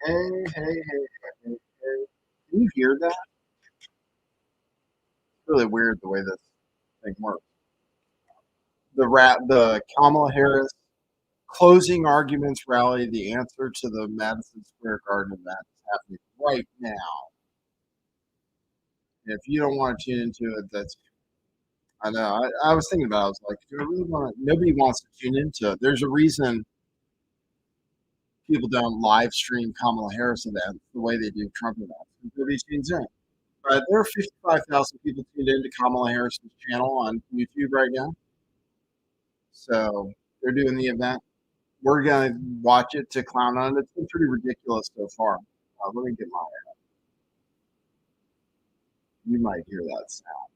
Hey, hey, hey, hey, hey. Can you hear that? It's really weird the way this thing works. The Kamala Harris closing arguments rally, the answer to the Madison Square Garden event is happening right now. And if you don't want to tune into it, that's I know. I was thinking about it. I was like, do I really want to? Nobody wants to tune into it. There's a reason people don't live stream Kamala Harris events the way they do Trump events. Nobody tunes in. There are 55,000 people tuned into Kamala Harris's channel on YouTube right now. So they're doing the event. We're going to watch it to clown on it. It's been pretty ridiculous so far. Let me get my, you might hear that sound.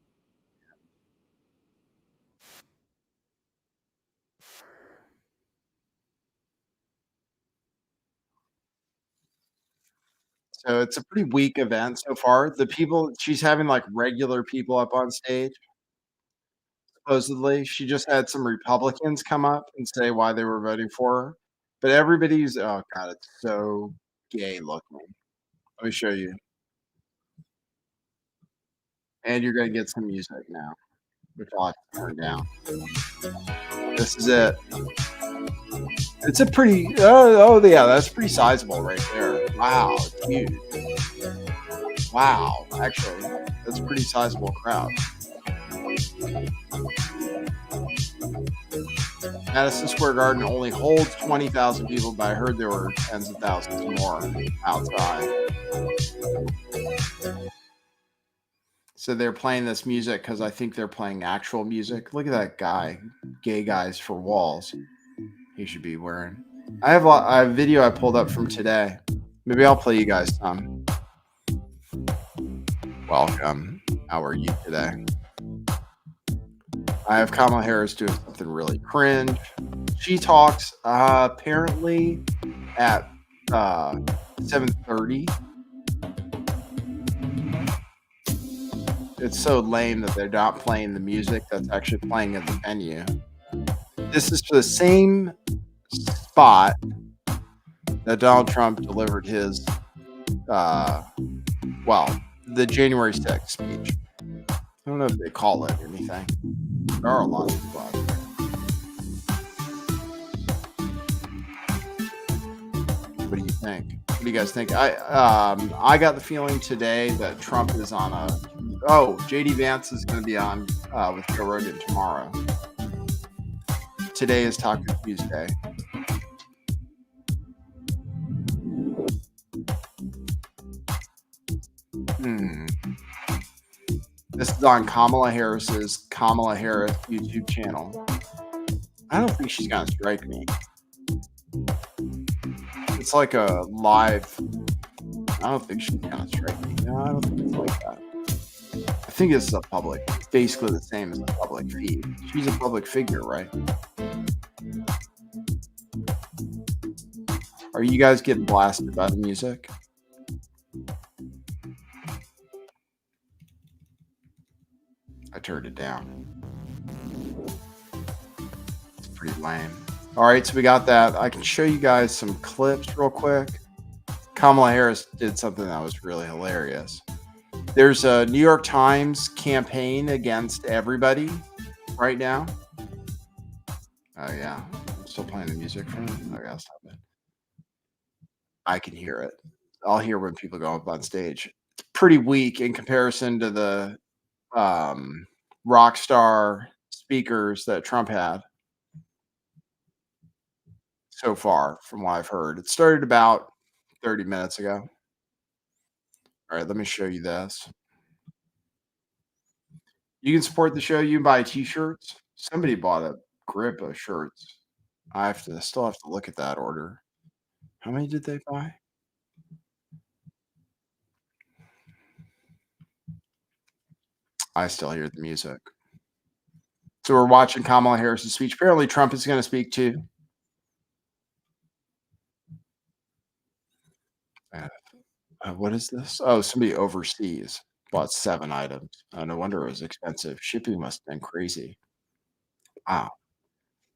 So it's a pretty weak event so far. The people, she's having like regular people up on stage, supposedly. She just had some Republicans come up and say why they were voting for her. But everybody's, oh God, it's so gay looking. Let me show you. And you're going to get some music now, which I'll have to turn down. This is it. It's a pretty, yeah, that's pretty sizable right there. Wow, it's huge. Wow, actually, that's a pretty sizable crowd. Madison Square Garden only holds 20,000 people, but I heard there were tens of thousands more outside. So they're playing this music because I think they're playing actual music. Look at that guy, Gay Guys for Walls. He should be wearing. I have a video I pulled up from today. Maybe I'll play you guys some. Welcome. How are you today? I have Kamala Harris doing something really cringe. She talks apparently at 7:30. It's so lame that they're not playing the music that's actually playing at the venue. This is the same spot that Donald Trump delivered his, the January 6th speech. I don't know if they call it anything. There are a lot of people out there. What do you think? What do you guys think? I got the feeling today that Trump is on a. Oh, JD Vance is going to be on with Joe Rogan tomorrow. Today is Taco Tuesday. This is on Kamala Harris's Kamala Harris YouTube channel. I don't think she's gonna strike me. It's like a live. I don't think she's gonna strike me. No, I don't think it's like that. I think it's a public, basically the same as a public feed. She's a public figure, right? Are you guys getting blasted by the music? I turned it down. It's pretty lame. All right, so we got that. I can show you guys some clips real quick. Kamala Harris did something that was really hilarious. There's a New York Times campaign against everybody right now. Oh, yeah. I'm still playing the music from it. I gotta stop it. I can hear it. I'll hear when people go up on stage. It's pretty weak in comparison to the rock star speakers that Trump had so far, from what I've heard. It started about 30 minutes ago. All right, let me show you this. You can support the show. You can buy T-shirts. Somebody bought a grip of shirts. I still have to look at that order. How many did they buy? I still hear the music. So we're watching Kamala Harris's speech. Apparently, Trump is going to speak too. What is this? Oh, somebody overseas bought 7 items. No wonder it was expensive. Shipping must have been crazy. Wow,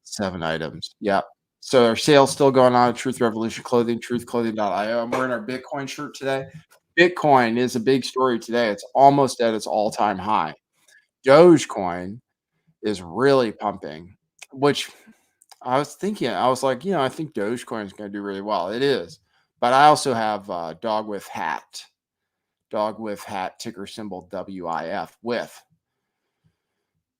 7 items. Yep, So our sale's still going on at Truth Revolution Clothing, truthclothing.io. I'm wearing our Bitcoin shirt today. Bitcoin is a big story today. It's almost at its all-time high. Dogecoin is really pumping, which I was thinking, I was like, I think Dogecoin is going to do really well. It is. But I also have dog with hat, ticker symbol WIF, with.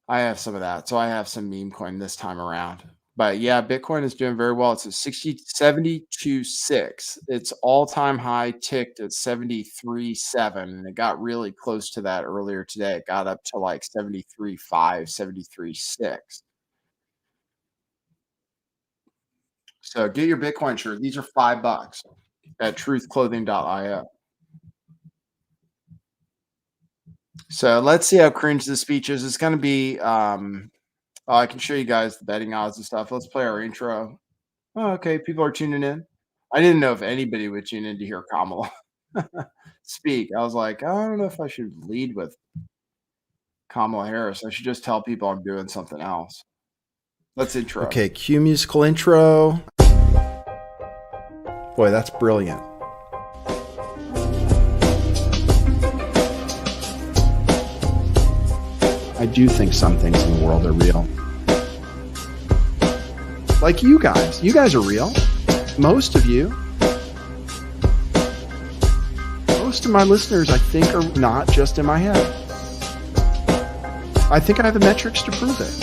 I have some of that. So I have some meme coin this time around. But yeah, Bitcoin is doing very well. It's at 72.6. Its all-time high ticked at 73.7, and it got really close to that earlier today. It got up to like 73.5, 73.6. So get your Bitcoin shirt. These are $5 at truthclothing.io. So let's see how cringe this speech is. It's going to be, I can show you guys the betting odds and stuff. Let's play our intro. Oh, okay. People are tuning in. I didn't know if anybody would tune in to hear Kamala speak. I was like, I don't know if I should lead with Kamala Harris. I should just tell people I'm doing something else. Let's intro. Okay, cue musical intro. Boy, that's brilliant. I do think some things in the world are real. Like you guys. You guys are real. Most of you. Most of my listeners, I think, are not just in my head. I think I have the metrics to prove it.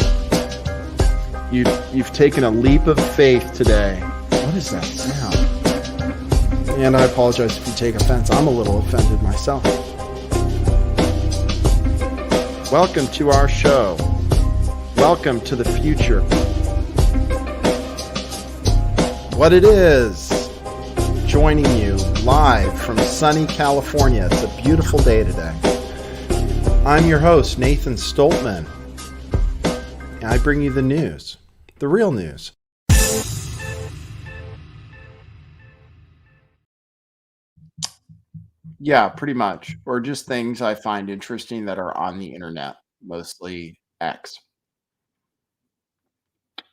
You've taken a leap of faith today. What is that sound? And I apologize if you take offense. I'm a little offended myself. Welcome to our show. Welcome to the future. What it is, joining you live from sunny California. It's a beautiful day today. I'm your host, Nathan Stoltman, and I bring you the news, the real news. Yeah, pretty much. Or just things I find interesting that are on the internet, mostly X.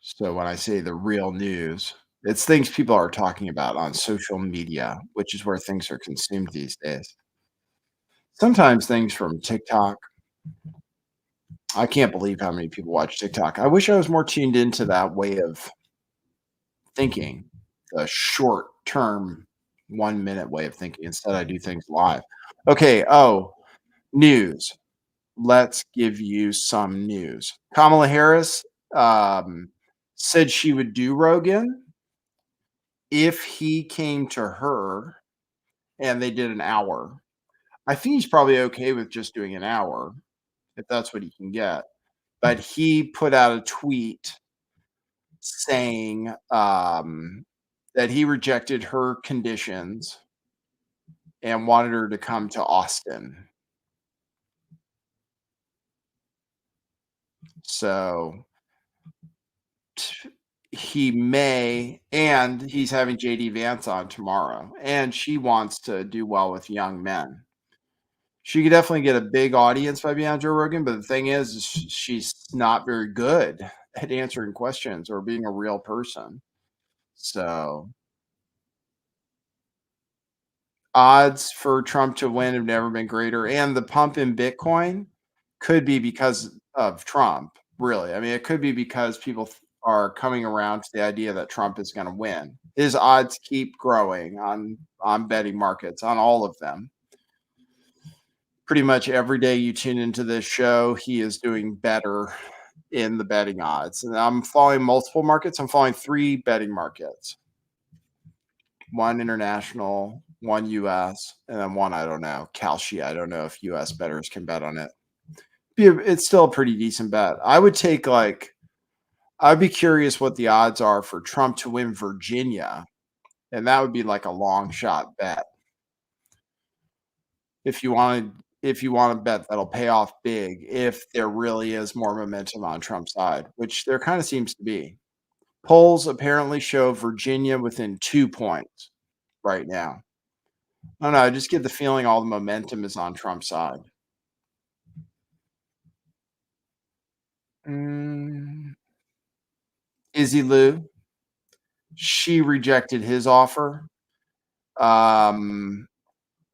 So when I say the real news, it's things people are talking about on social media, which is where things are consumed these days. Sometimes things from TikTok. I can't believe how many people watch TikTok. I wish I was more tuned into that way of thinking, the short term 1 minute way of thinking. Instead, I do things live. Okay. Oh, news. Let's give you some news. Kamala Harris said she would do Rogan if he came to her and they did an hour. I think he's probably okay with just doing an hour if that's what he can get. But he put out a tweet saying that he rejected her conditions and wanted her to come to Austin. So he may, and he's having JD Vance on tomorrow, and she wants to do well with young men. She could definitely get a big audience by being on Joe Rogan, but the thing is she's not very good at answering questions or being a real person. So odds for Trump to win have never been greater, and the pump in Bitcoin could be because of Trump, really. I mean, it could be because people are coming around to the idea that Trump is going to win. His odds keep growing on betting markets, on all of them. Pretty much every day you tune into this show, he is doing better in the betting odds. And I'm following multiple markets. I'm following 3 betting markets. 1 international, 1 US, and then 1 I don't know, Kalshi. I don't know if US bettors can bet on it. It's still a pretty decent bet. I would take I'd be curious what the odds are for Trump to win Virginia, and that would be like a long shot bet. If you want to bet that'll pay off big if there really is more momentum on Trump's side, which there kind of seems to be. Polls apparently show Virginia within 2 points right now. I don't know. I just get the feeling all the momentum is on Trump's side. Izzy Lou, She rejected his offer. Um,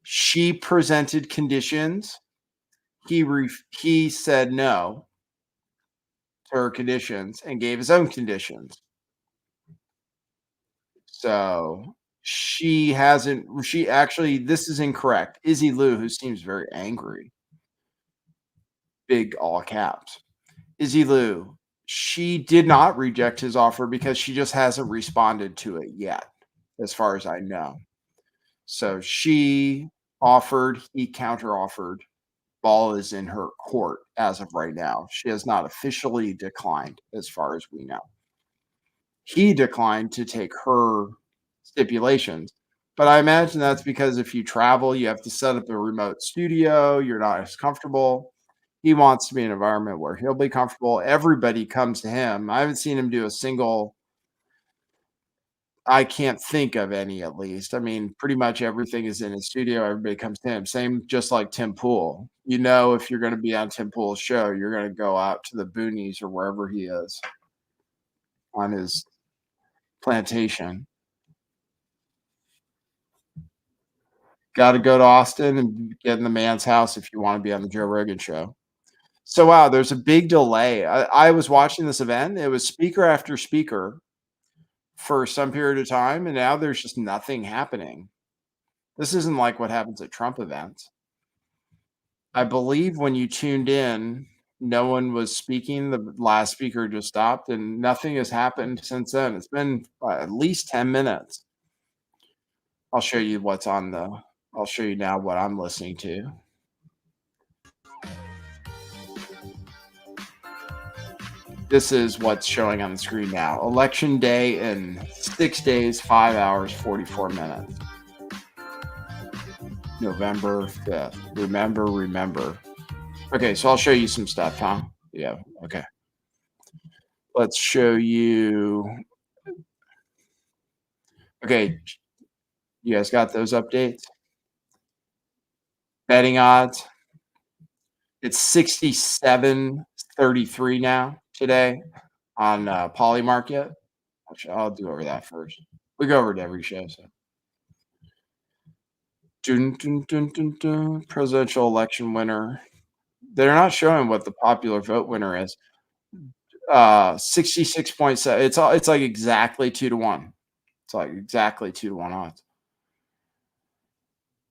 she presented conditions. He said no to her conditions and gave his own conditions. So she actually, this is incorrect. Izzy Lou, who seems very angry, big all caps. Izzy Lou, she did not reject his offer because she just hasn't responded to it yet, as far as I know. So she offered, he counter offered. Ball is in her court as of right now. She has not officially declined, as far as we know. He declined to take her stipulations. But I imagine that's because if you travel, you have to set up a remote studio, you're not as comfortable. He wants to be in an environment where he'll be comfortable. Everybody comes to him. I haven't seen him do a single, I can't think of any at least. I mean, pretty much everything is in his studio. Everybody comes to him. Same, just like Tim Pool. You know, if you're going to be on Tim Pool's show, you're going to go out to the boonies or wherever he is on his plantation. Got to go to Austin and get in the man's house if you want to be on the Joe Rogan show. So, wow, there's a big delay. I was watching this event. It was speaker after speaker for some period of time, and now there's just nothing happening. This isn't like what happens at Trump events. I believe when you tuned in, no one was speaking. The last speaker just stopped, and nothing has happened since then. It's been at least 10 minutes. I'll show you what's on the I'll show you now what I'm listening to. This is what's showing on the screen now. Election day in 6 days, 5 hours, 44 minutes. November 5th. Remember. Okay, so I'll show you some stuff, huh? Yeah, okay. Let's show you. Okay, you guys got those updates? Betting odds. It's 67-33 now today on Poly Market. I'll do over that first. We go over to every show, so. Dun, dun, dun, dun, dun. Presidential election winner. They're not showing what the popular vote winner is. 66.7. It's like exactly 2-1. It's like exactly 2-1 odds.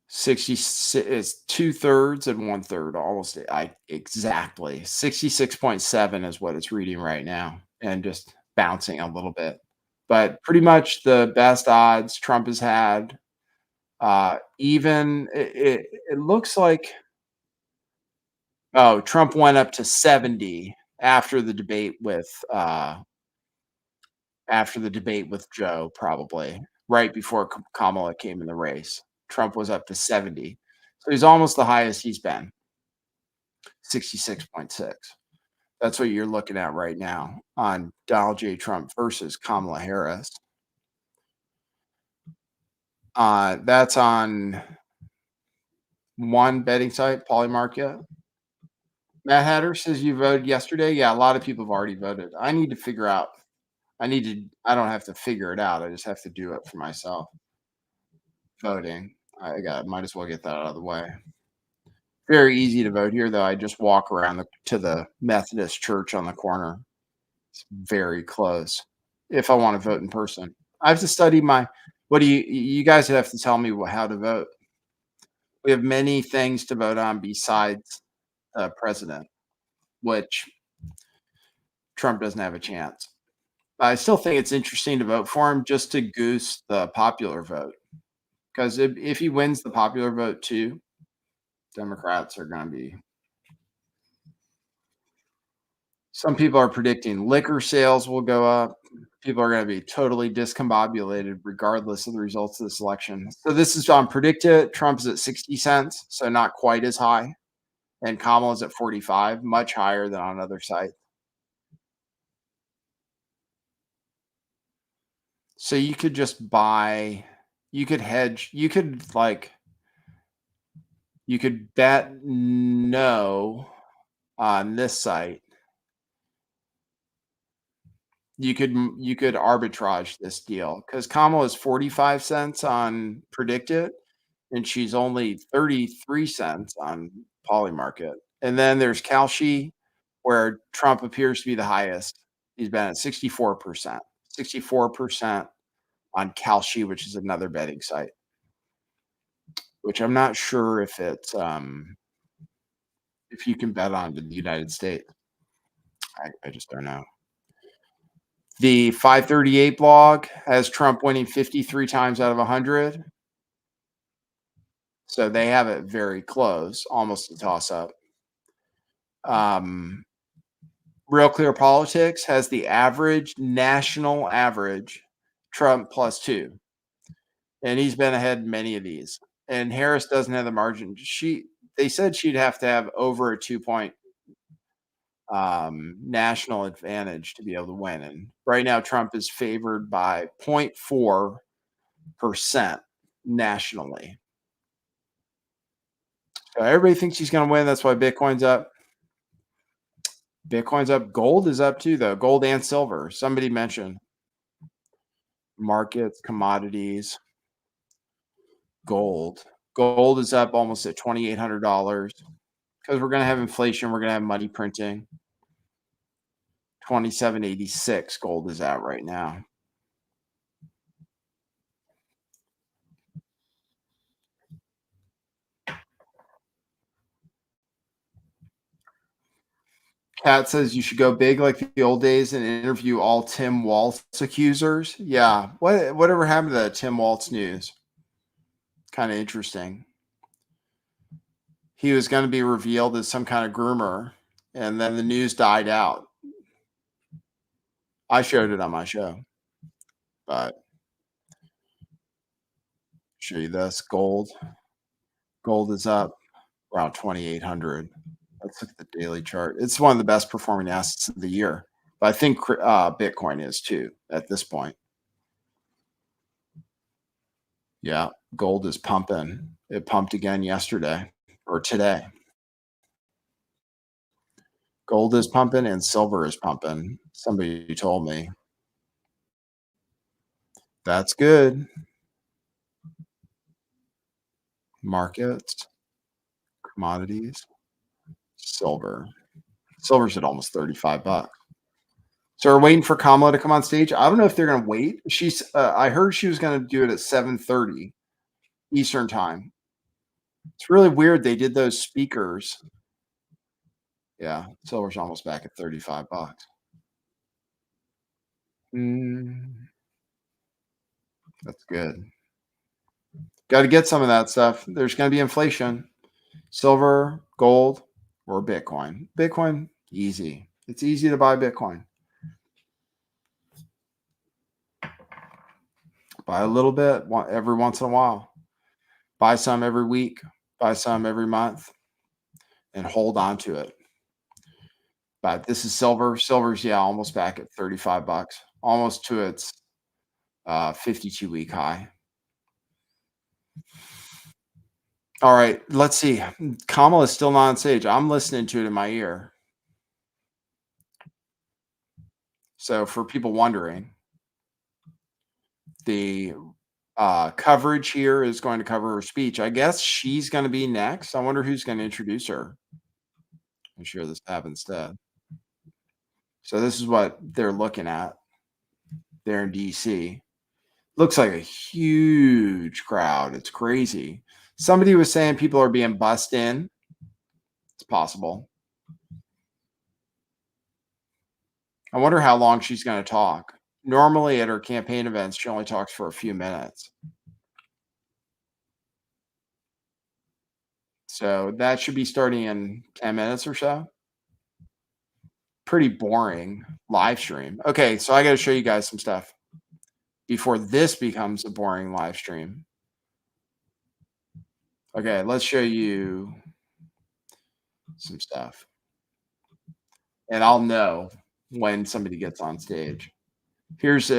66 is 2/3 and 1/3, almost exactly. 66.7 is what it's reading right now, and just bouncing a little bit. But pretty much the best odds Trump has had. Even it looks like, oh, Trump went up to 70 after the debate with Joe, probably right before Kamala came in the race. Trump was up to 70. So he's almost the highest he's been, 66.6. That's what you're looking at right now on Donald J. Trump versus Kamala Harris. That's on one betting site, Polymarket. Matt Hatter says you voted yesterday. Yeah, a lot of people have already voted. I need to figure out. I don't have to figure it out. I just have to do it for myself. Voting. Might as well get that out of the way. Very easy to vote here, though. I just walk around to the Methodist church on the corner. It's very close. If I want to vote in person, I have to study my. What do you guys have to tell me how to vote? We have many things to vote on besides president, which Trump doesn't have a chance. I still think it's interesting to vote for him just to goose the popular vote. Because if he wins the popular vote too, Democrats are going to be. Some people are predicting liquor sales will go up. People are going to be totally discombobulated regardless of the results of this election. So this is on PredictIt. Trump's at 60 cents, so not quite as high. And Kamala's at 45, much higher than on other sites. So you could just buy, you could hedge, you could bet no on this site. You could arbitrage this deal because Kamala is 45 cents on Predicted, and she's only 33 cents on Polymarket. And then there's Kalshi, where Trump appears to be the highest. He's been at 64%. 64% on Kalshi, which is another betting site, which I'm not sure if you can bet on in the United States. I just don't know. The 538 blog has Trump winning 53 times out of 100. So they have it very close, almost a toss up. Real Clear Politics has the national average, Trump +2. And he's been ahead in many of these. And Harris doesn't have the margin. They said she'd have to have over a 2 point national advantage to be able to win. And right now, Trump is favored by 0.4% nationally. So everybody thinks he's going to win. That's why Bitcoin's up. Bitcoin's up. Gold is up too, though. Gold and silver. Somebody mentioned markets, commodities, gold. Gold is up almost at $2,800 because we're going to have inflation. We're going to have money printing. 2786 gold is at right now. Kat says you should go big like the old days and interview all Tim Waltz accusers. Yeah. Whatever happened to that Tim Waltz news? Kind of interesting. He was going to be revealed as some kind of groomer, and then the news died out. I showed it on my show, but show you this gold. Gold is up around 2,800. Let's look at the daily chart. It's one of the best performing assets of the year, but I think Bitcoin is too at this point. Yeah, gold is pumping. It pumped again yesterday or today. Gold is pumping and silver is pumping. Somebody told me. That's good. Markets, commodities, silver. Silver's at almost $35. So we're waiting for Kamala to come on stage. I don't know if they're going to wait. I heard she was going to do it at 7:30 Eastern time. It's really weird. They did those speakers. Yeah, silver's almost back at $35. That's good. Got to get some of that stuff. There's going to be inflation. Silver, gold, or Bitcoin. Bitcoin, easy. It's easy to buy Bitcoin. Buy a little bit every once in a while. Buy some every week. Buy some every month, and hold on to it. But this is silver. Silver's almost back at $35, almost to its 52-week high. All right, let's see. Kamala is still not on stage. I'm listening to it in my ear. So for people wondering, the coverage here is going to cover her speech. I guess she's going to be next. I wonder who's going to introduce her. I'm sure this happens instead. So this is what they're looking at there in DC. Looks like a huge crowd. It's crazy. Somebody was saying people are being bussed in. It's possible. I wonder how long she's going to talk. Normally at her campaign events, she only talks for a few minutes. So that should be starting in 10 minutes or so. Pretty boring live stream. Okay, so I got to show you guys some stuff before this becomes a boring live stream. Okay, let's show you some stuff. And I'll know when somebody gets on stage. Here's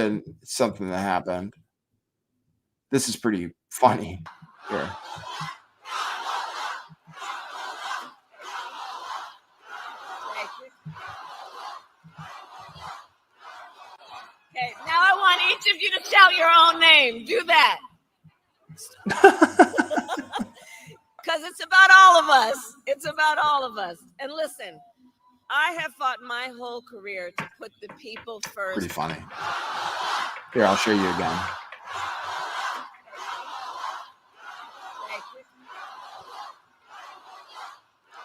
something that happened. This is pretty funny. Here. name. Do that. Because it's about all of us. It's about all of us. And listen, I have fought my whole career to put the people first. Pretty funny. Here, I'll show you again.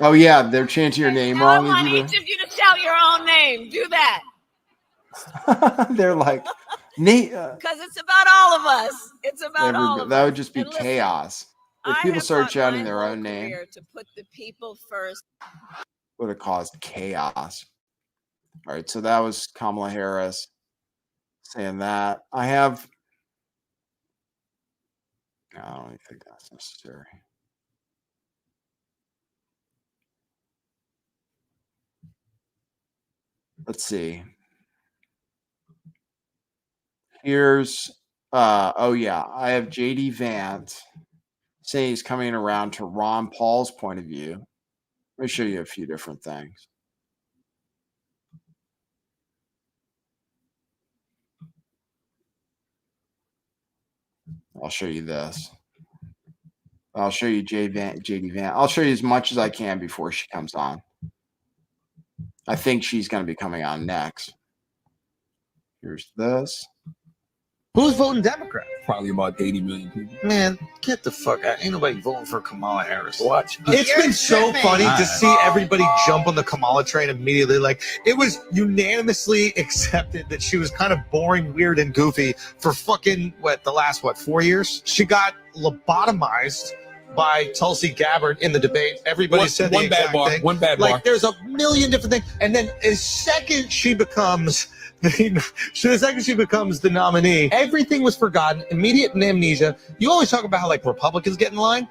Oh yeah, they're chanting your name wrong. I want each of you to shout your own name. Do that. They're like, Nate. Because it's about all of us. It's about all of us. That would just be And listen, chaos. If people start shouting their own name, to put the people first would have caused chaos. All right, so that was Kamala Harris saying that. I don't even think that's necessary. Let's see. Here's oh yeah, I have JD Vance saying he's coming around to Ron Paul's point of view. Let me show you a few different things. I'll show you this. I'll show you JD Vance. I'll show you as much as I can before she comes on. I think she's going to be coming on next. Here's this. Who's voting Democrat? Probably about 80 million people. Man, get the fuck out. Ain't nobody voting for Kamala Harris. Watch. It's been so funny to see everybody jump on the Kamala train immediately. Like, it was unanimously accepted that she was kind of boring, weird, and goofy for fucking, the last 4 years? She got lobotomized by Tulsi Gabbard in the debate. Everybody said the exact thing. One bad bar. Like, there's a million different things. And then the second she becomes the nominee, everything was forgotten, immediate amnesia. You always talk about how Republicans get in line.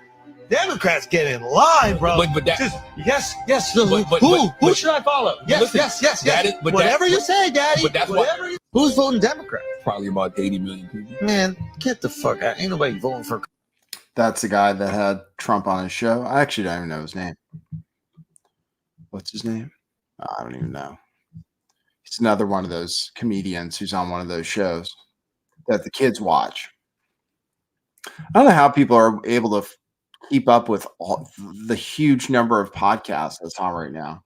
Democrats get in line, bro. But that, just yes. Who should I follow? Yes. Whatever you say, Daddy. But that's whatever. Who's voting Democrat? Probably about 80 million people. Man, get the fuck out. Ain't nobody voting for. That's the guy that had Trump on his show. I actually don't even know his name. What's his name? I don't even know. He's another one of those comedians who's on one of those shows that the kids watch. I don't know how people are able to keep up with the huge number of podcasts that's on right now.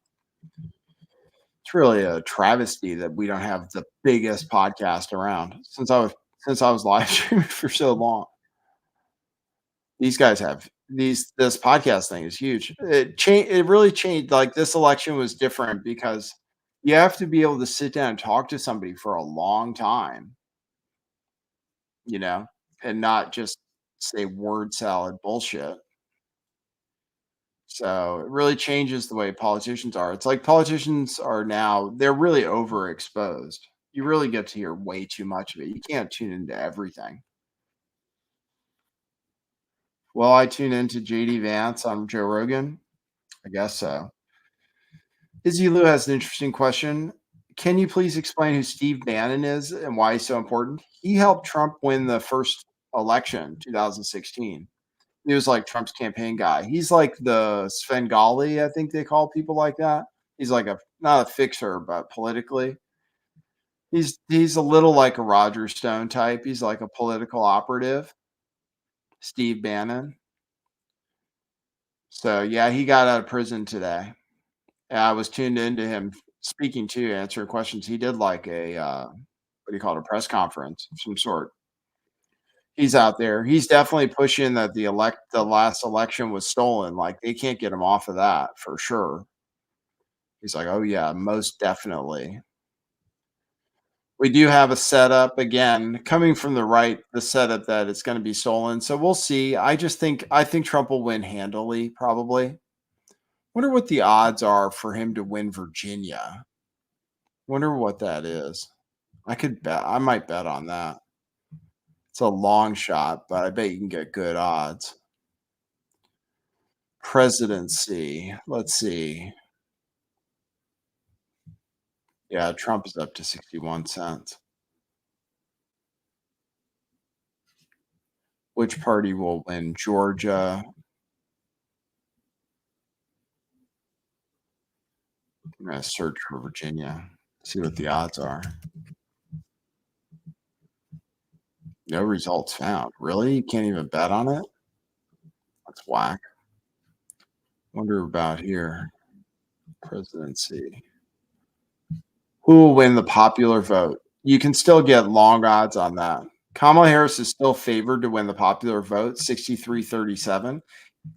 It's really a travesty that we don't have the biggest podcast around since I was live streaming for so long. These guys have this podcast thing is huge. It really changed. Like, this election was different because you have to be able to sit down and talk to somebody for a long time, and not just say word salad bullshit. So it really changes the way politicians are. It's like politicians are now, they're really overexposed. You really get to hear way too much of it. You can't tune into everything. Well, I tune into JD Vance on Joe Rogan? I guess so. Izzy Lou has an interesting question. Can you please explain who Steve Bannon is and why he's so important? He helped Trump win the first election, 2016. He was like Trump's campaign guy. He's like the Svengali, I think they call people like that. He's like not a fixer, but politically. He's a little like a Roger Stone type. He's like a political operative. Steve Bannon. So yeah, he got out of prison today. I was tuned into him speaking to, answering questions. He did like a what do you call it, a press conference of some sort. He's out there. He's definitely pushing that the last election was stolen. Like, they can't get him off of that for sure. He's like, oh yeah, most definitely. We do have a setup again coming from the right, the setup that it's going to be stolen. So we'll see. I think Trump will win handily, probably. Wonder what the odds are for him to win Virginia. Wonder what that is. I might bet on that. It's a long shot, but I bet you can get good odds. Presidency. Let's see. Yeah, Trump is up to 61 cents. Which party will win Georgia? I'm going to search for Virginia, see what the odds are. No results found. Really? You can't even bet on it? That's whack. Wonder about here. Presidency. Who will win the popular vote? You can still get long odds on that. Kamala Harris is still favored to win the popular vote, 63-37,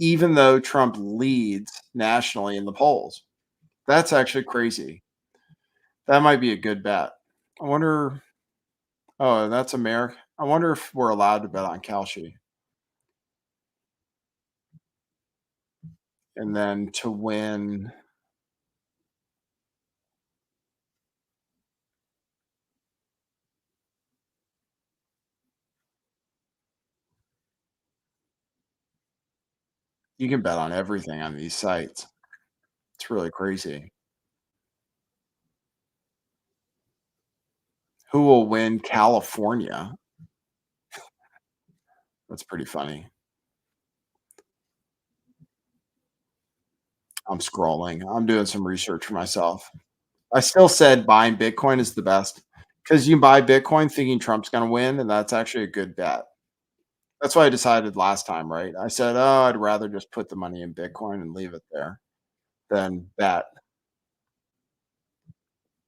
even though Trump leads nationally in the polls. That's actually crazy. That might be a good bet. I wonder. Oh, that's America. I wonder if we're allowed to bet on Kalshi. And then to win. You can bet on everything on these sites. It's really crazy. Who will win California? That's pretty funny. I'm scrolling. I'm doing some research for myself. I still said buying Bitcoin is the best because you can buy Bitcoin thinking Trump's going to win, and that's actually a good bet. That's why I decided last time, right? I said, oh, I'd rather just put the money in Bitcoin and leave it there than bet,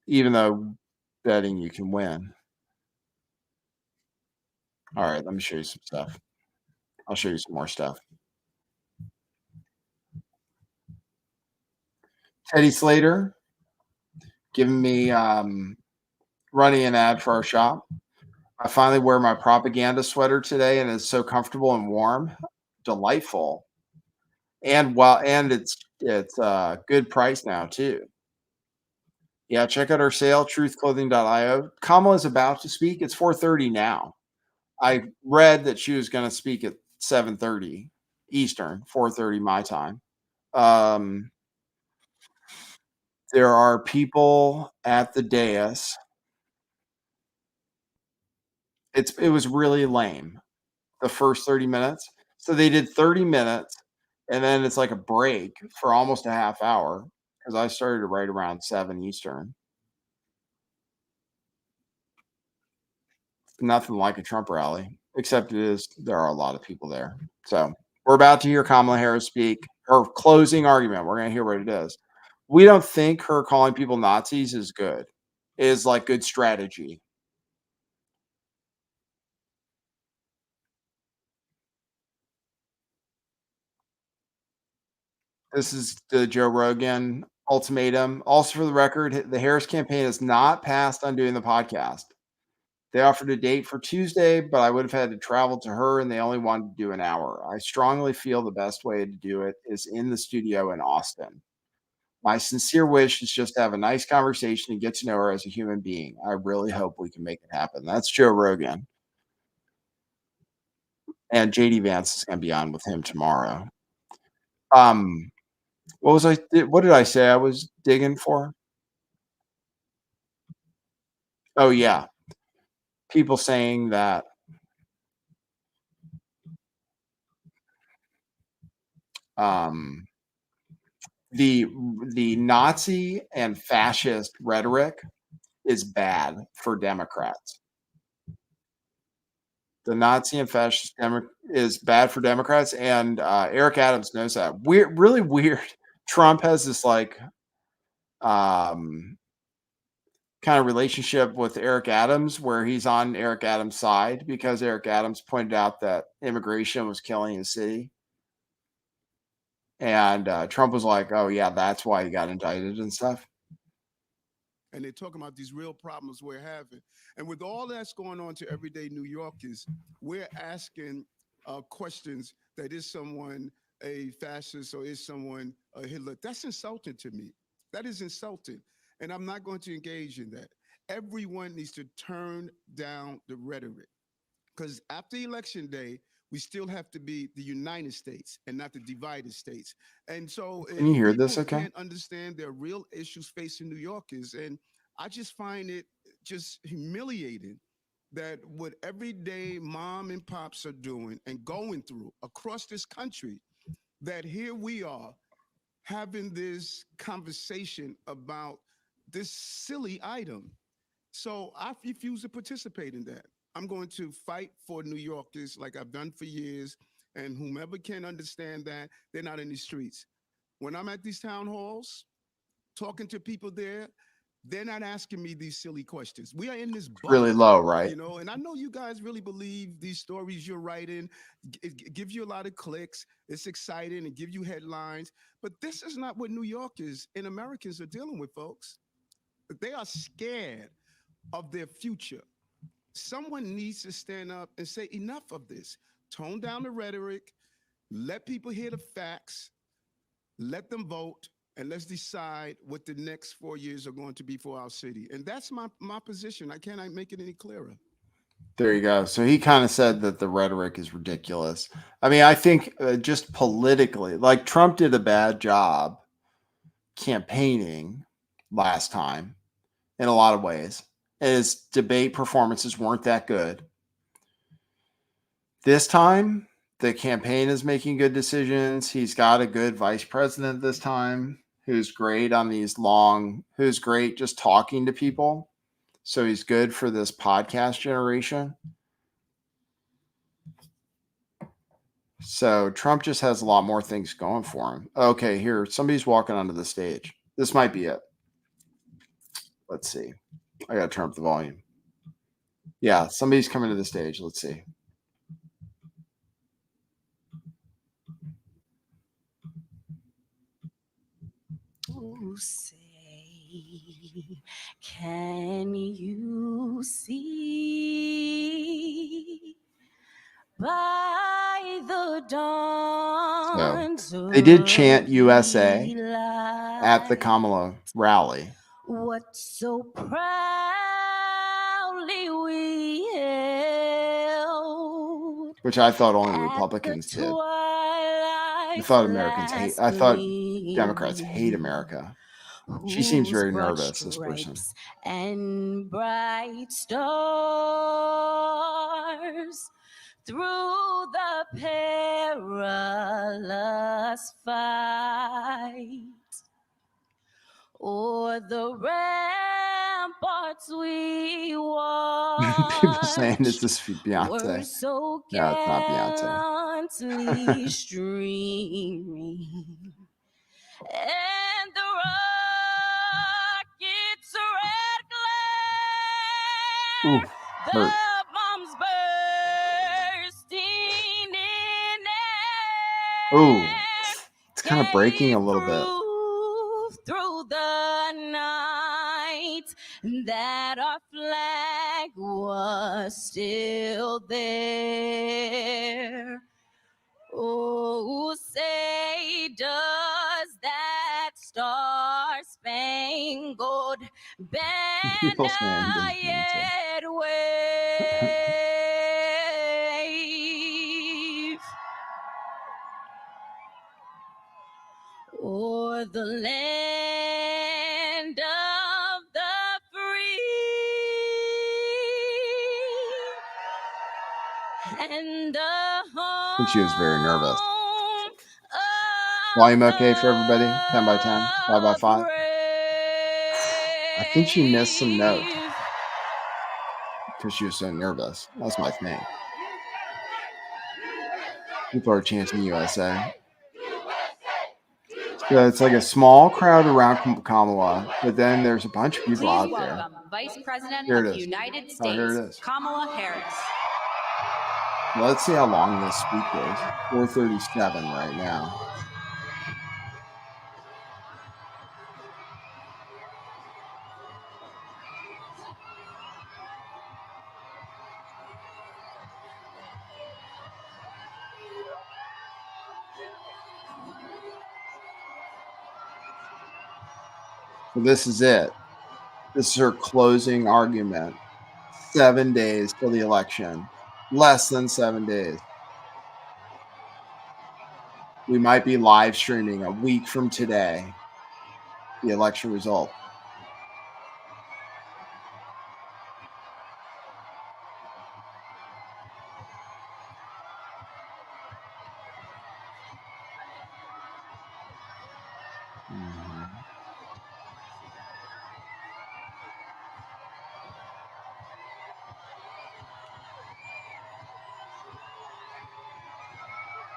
even though betting you can win. All right, let me show you some stuff. I'll show you some more stuff. Teddy Slater giving me running an ad for our shop. I finally wear my propaganda sweater today, and it's so comfortable and warm, delightful, and it's good price now too. Yeah, check out our sale, truthclothing.io. Kamala is about to speak. It's 4:30 now. I read that she was going to speak at 7:30 Eastern, 4:30 my time. There are people at the dais. It was really lame, the first 30 minutes. So they did 30 minutes, and then it's like a break for almost a half hour because I started right around 7 Eastern. Nothing like a Trump rally, except there are a lot of people there. So we're about to hear Kamala Harris speak her closing argument. We're going to hear what it is. We don't think her calling people Nazis is good, is like good strategy. This is the Joe Rogan ultimatum. Also, for the record, the Harris campaign has not passed on doing the podcast. They offered a date for Tuesday, but I would have had to travel to her, and they only wanted to do an hour. I strongly feel the best way to do it is in the studio in Austin. My sincere wish is just to have a nice conversation and get to know her as a human being. I really hope we can make it happen. That's Joe Rogan. And JD Vance is going to be on with him tomorrow. What did I say I was digging for? Oh yeah. People saying that the Nazi and fascist rhetoric is bad for Democrats. The Nazi and fascist is bad for Democrats, and Eric Adams knows that. Really weird. Trump has this like kind of relationship with Eric Adams where he's on Eric Adams' side because Eric Adams pointed out that immigration was killing his city. And Trump was like, oh, yeah, that's why he got indicted and stuff. And they're talking about these real problems we're having. And with all that's going on to everyday New Yorkers, we're asking questions that is someone a fascist or is someone a Hitler. That's insulting to me. That is insulting. And I'm not going to engage in that. Everyone needs to turn down the rhetoric because after Election Day, we still have to be the United States and not the divided states. And so Can you hear this okay? Can't understand there are real issues facing New Yorkers. And I just find it just humiliating that what everyday mom and pops are doing and going through across this country, that here we are having this conversation about this silly item. So I refuse to participate in that. I'm going to fight for New Yorkers like I've done for years. And whomever can understand that, they're not in the streets. When I'm at these town halls, talking to people there, they're not asking me these silly questions. We are in this Really bubble, low, right? and I know you guys really believe these stories you're writing. It gives you a lot of clicks. It's exciting and give you headlines. But this is not what New Yorkers and Americans are dealing with, folks. They are scared of their future. Someone needs to stand up and say, enough of this. Tone down the rhetoric. Let people hear the facts. Let them vote, and let's decide what the next 4 years are going to be for our city. And that's my position. I cannot make it any clearer. There you go. So he kind of said that the rhetoric is ridiculous. I mean, I think just politically, like Trump did a bad job campaigning last time in a lot of ways. His debate performances weren't that good. This time, the campaign is making good decisions. He's got a good vice president this time who's great on these who's great just talking to people. So he's good for this podcast generation. So Trump just has a lot more things going for him. Okay, here, somebody's walking onto the stage. This might be it. Let's see. I got to turn up the volume. Yeah, somebody's coming to the stage. Let's see. Oh, say, can you see by the dawn's They did chant USA early at the light Kamala rally, what so proudly we held which I thought only at the Republicans did. I twilight's thought Americans hate. last I thought Democrats hate gleam, America. She seems whose very broad nervous, this person. stripes and bright stars through the perilous fight o'er the ramparts we People saying it's watched this were Beyonce. so No, it's not Beyonce. gallantly streaming, and the rocket's red glare, Ooh, the hurt. bombs bursting in Ooh, air, it's kind of breaking a gave little bit. proof through the night that our flag was still there. Oh, say, does that star-spangled People saying banner it's Beyonce. yet wave o'er the land of the free and the home? I think she was very nervous. Volume okay for everybody? 10 by 10, 5 by 5. I think she missed some notes because she was so nervous. That's my thing. People are chanting USA. So it's like a small crowd around Kamala, but then there's a bunch of people out there. Welcome Vice President Here of it the is. United Oh, States, here it is. Kamala Harris. Let's see how long this speech is. 4:37 right now. So this is it. This is her closing argument. 7 days till the election. Less than 7 days. We might be live streaming a week from today the election result.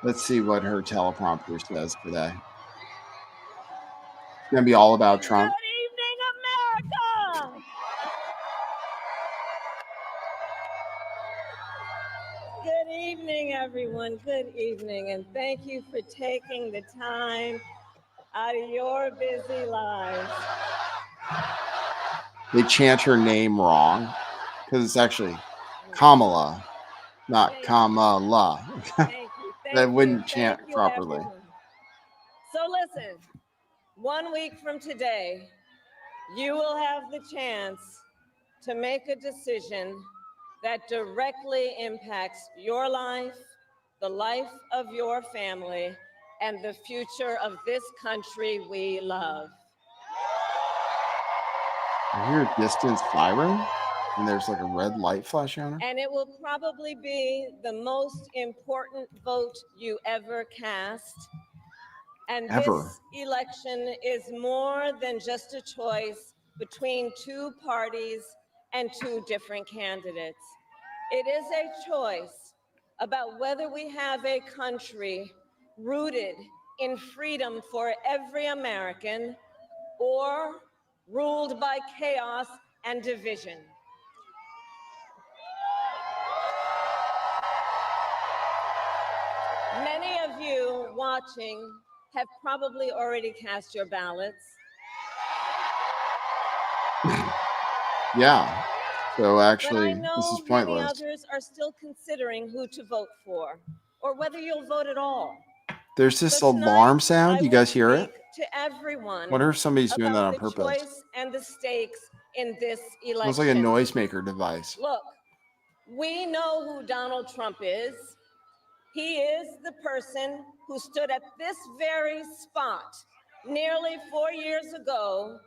Let's see what her teleprompter says today. It's going to be all about Trump. Good evening, America. Good evening, everyone. Good evening, and thank you for taking the time out of your busy lives. They chant her name wrong because it's actually Kamala, not Thank you. Kamala. Thank you. Thank That you. wouldn't Thank chant you, properly. everyone. So listen, 1 week from today, you will have the chance to make a decision that directly impacts your life, the life of your family, and the future of this country we love. I hear a distant siren, and there's like a red light flashing on her. And it will probably be the most important vote you ever cast. And Ever. this election is more than just a choice between two parties and two different candidates. It is a choice about whether we have a country rooted in freedom for every American or ruled by chaos and division. Many of you watching have probably already cast your ballots. Yeah. So But I actually, this know is many pointless. others are still considering who to vote for, or whether you'll vote at all. There's this So alarm tonight, sound. I You will guys hear it? speak to everyone Wonder if somebody's doing that about on the purpose. choice and the stakes in this Looks like a election. noisemaker device. Look, we know who Donald Trump is. He is the person who stood at this very spot nearly 4 years ago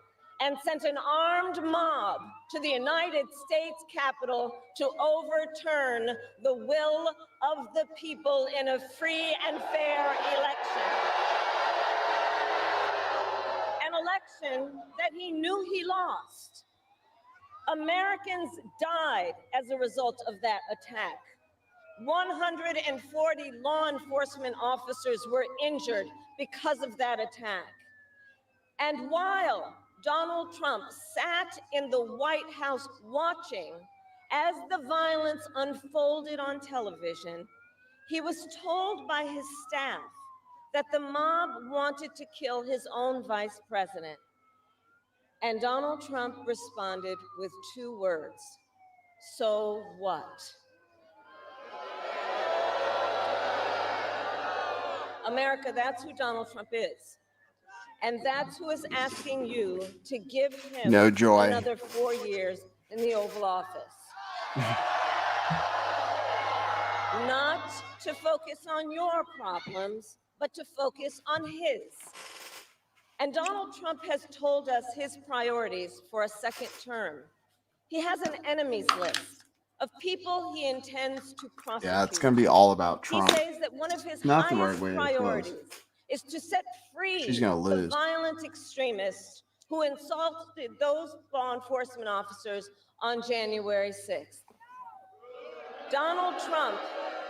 and sent an armed mob to the United States Capitol to overturn the will of the people in a free and fair election. An election that he knew he lost. Americans died as a result of that attack. 140 law enforcement officers were injured because of that attack. And while Donald Trump sat in the White House watching as the violence unfolded on television, he was told by his staff that the mob wanted to kill his own vice president. And Donald Trump responded with 2 words: so what? America, that's who Donald Trump is. And that's who is asking you to give him No joy. another 4 years in the Oval Office. Not to focus on your problems, but to focus on his. And Donald Trump has told us his priorities for a second term. He has an enemies list of people he intends to prosecute. Yeah, it's going to be all about Trump. He says that one of his Not the highest right way to priorities close. is to set free She's gonna the lose. violent extremists who insulted those law enforcement officers on January 6th. Donald Trump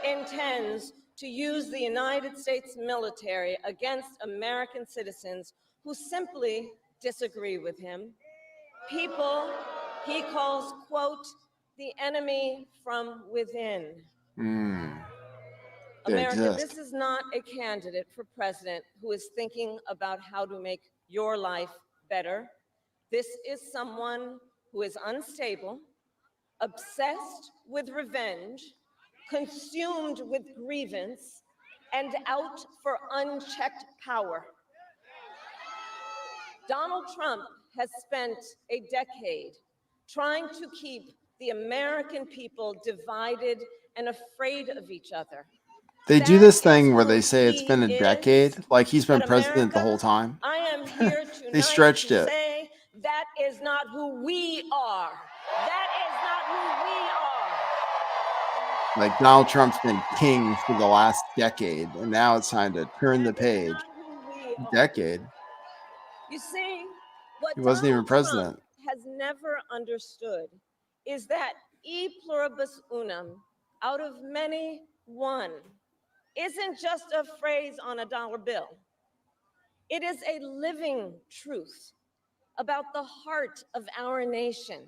intends to use the United States military against American citizens who simply disagree with him. People he calls, quote, the enemy from within. They America, exist. this is not a candidate for president who is thinking about how to make your life better. This is someone who is unstable, obsessed with revenge, consumed with grievance, and out for unchecked power. Donald Trump has spent a decade trying to keep the American people divided and afraid of each other. They do That this is thing where who they say it's he been a is. decade, like he's been But president the America, whole time. I am here tonight They stretched to it. say that is not who we are. That is not who we are. Like Donald Trump's been king for the last decade, and now it's time to turn the That is page. not who we are. Decade. You see, what He wasn't even Donald president. Trump has never understood is that e pluribus unum, out of many, one, isn't just a phrase on a dollar bill. It is a living truth about the heart of our nation.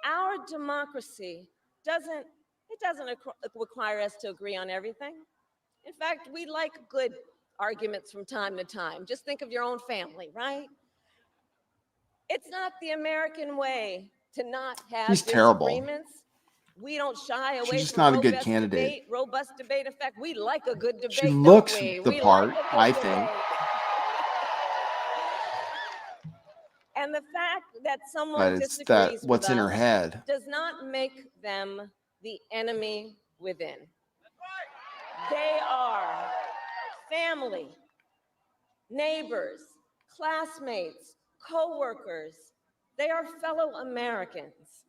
Our democracy doesn't require us to agree on everything. In fact, we like good arguments from time to time. Just think of your own family, right? It's not the American way to not have She's terrible. disagreements. We don't shy away She's just from not a good candidate. robust debate. In fact, we like a good debate, She don't looks we? the We part, like a good I debate. think. And the fact that But someone it's disagrees that with what's in her us head. does not make them the enemy within. They are family, neighbors, classmates, co-workers. They are fellow Americans.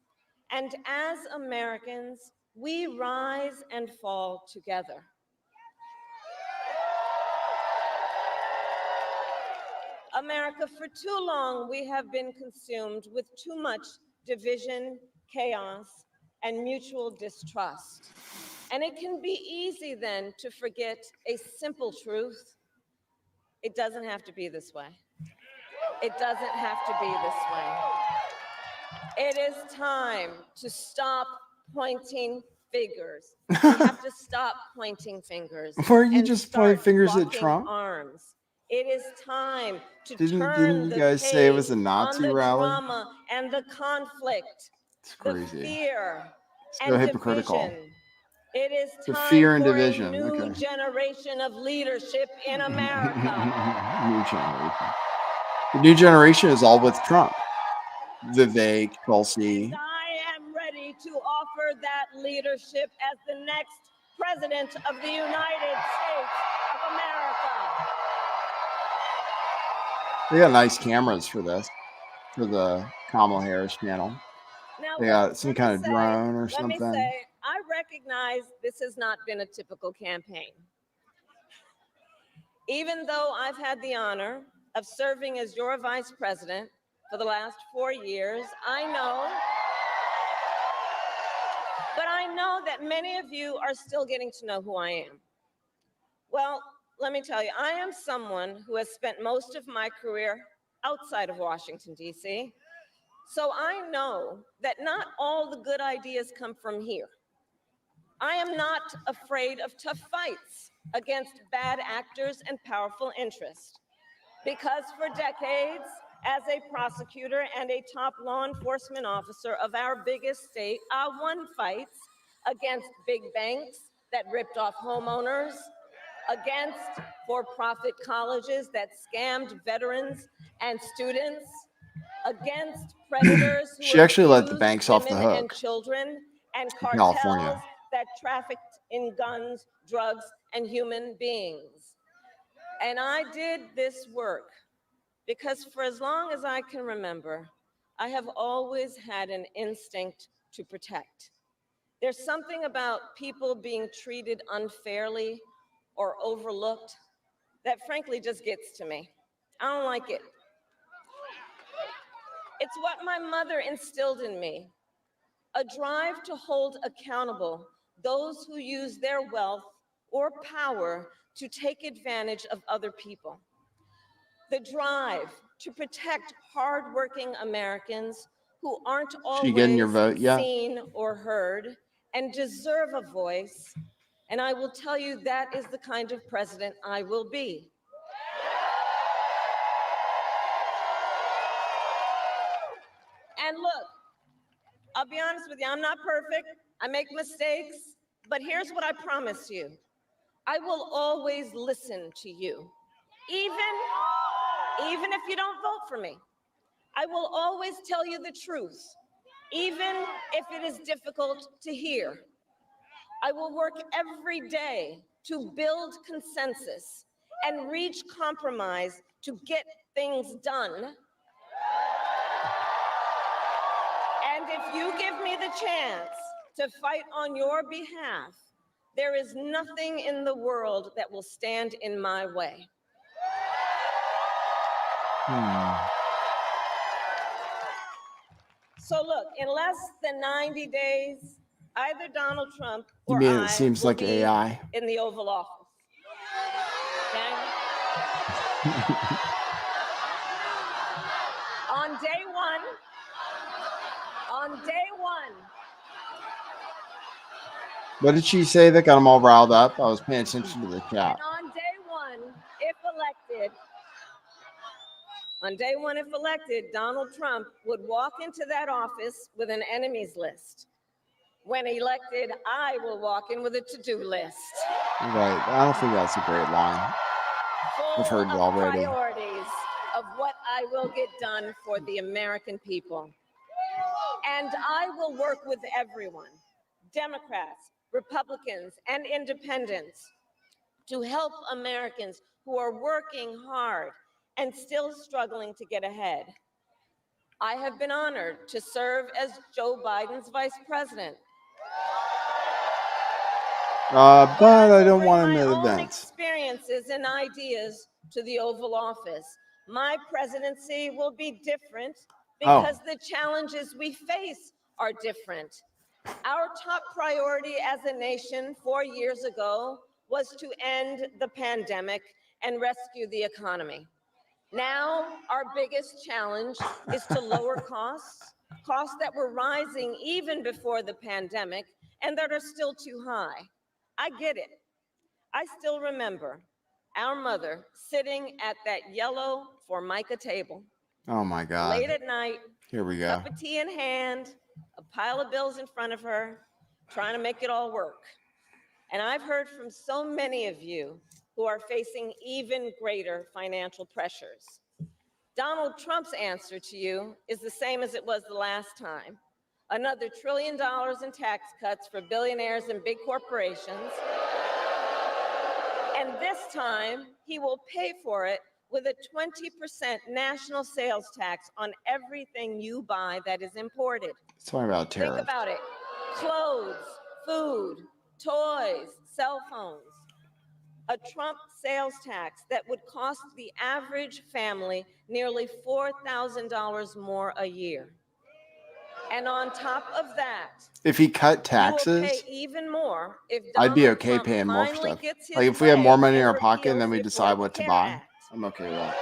And as Americans, we rise and fall together. America, for too long, we have been consumed with too much division, chaos, and mutual distrust. And it can be easy then to forget a simple truth. It doesn't have to be this way. It doesn't have to be this way. It is time to stop pointing fingers. We have to stop pointing fingers. Were you and just pointing start fingers at locking Trump? arms. It is time to Didn't turn you the guys say it was a page Nazi on the rally? drama and the conflict, It's the crazy. fear So and hypocritical. division. It is The time fear and for division, a new okay. generation of leadership in America. New generation. The new generation is all with Trump. Vivek, Tulsi. And I am ready to offer that leadership as the next president of the United States of America. They got nice cameras for this, for the Kamala Harris channel. Now, They got some kind of drone or let me something. say, I recognize this has not been a typical campaign. Even though I've had the honor of serving as your vice president for the last 4 years, I know that many of you are still getting to know who I am. Well, let me tell you, I am someone who has spent most of my career outside of Washington, D.C., so I know that not all the good ideas come from here. I am not afraid of tough fights against bad actors and powerful interests, because for decades, as a prosecutor and a top law enforcement officer of our biggest state, I won fights against big banks that ripped off homeowners, against for-profit colleges that scammed veterans and students, against predators who She actually let the abused banks off the women and hook children, and in cartels California. that trafficked in guns, drugs, and human beings. And I did this work because for as long as I can remember, I have always had an instinct to protect. There's something about people being treated unfairly or overlooked that frankly just gets to me. I don't like it. It's what my mother instilled in me, a drive to hold accountable those who use their wealth or power to take advantage of other people. The drive to protect hardworking Americans who aren't You getting your always vote yet? seen or heard and deserve a voice. And I will tell you that is the kind of president I will be. And look, I'll be honest with you, I'm not perfect. I make mistakes, but here's what I promise you. I will always listen to you, even if you don't vote for me. I will always tell you the truth, even if it is difficult to hear. I will work every day to build consensus and reach compromise to get things done. And if you give me the chance to fight on your behalf, there is nothing in the world that will stand in my way. So look, in less than 90 days, either Donald Trump You or mean I it seems will like be AI? in the Oval Office. On day one, What did she say that got them all riled up? I was paying attention to the chat. and on day one, if elected, Donald Trump would walk into that office with an enemies list. When elected, I will walk in with a to-do list. Right. I don't think that's a great line. I've heard it already. Priorities of what I will get done for the American people. And I will work with everyone, Democrats, Republicans, and independents, to help Americans who are working hard and still struggling to get ahead. I have been honored to serve as Joe Biden's vice president. But I don't bring want him my at own events. experiences and ideas to the Oval Office. My presidency will be different because the challenges we face are different. Our top priority as a nation 4 years ago was to end the pandemic and rescue the economy. Now, our biggest challenge is to lower costs that were rising even before the pandemic and that are still too high. I get it. I still remember our mother sitting at that yellow Formica table Oh my God. late at night, Here we go. cup of tea in hand, a pile of bills in front of her, trying to make it all work. And I've heard from so many of you who are facing even greater financial pressures. Donald Trump's answer to you is the same as it was the last time. Another $1 trillion in tax cuts for billionaires and big corporations. And this time, he will pay for it with a 20% national sales tax on everything you buy that is imported. It's talking about tariffs. Think about it. Clothes, food, toys, cell phones. A Trump sales tax that would cost the average family nearly $4,000 more a year. And on top of that, if he cut you will taxes, pay even more if I'd be Donald okay Trump paying more for finally stuff. gets his Like if we have more way money in and our pocket and then we repeals the decide what Affordable to Care buy, Act, I'm okay with that.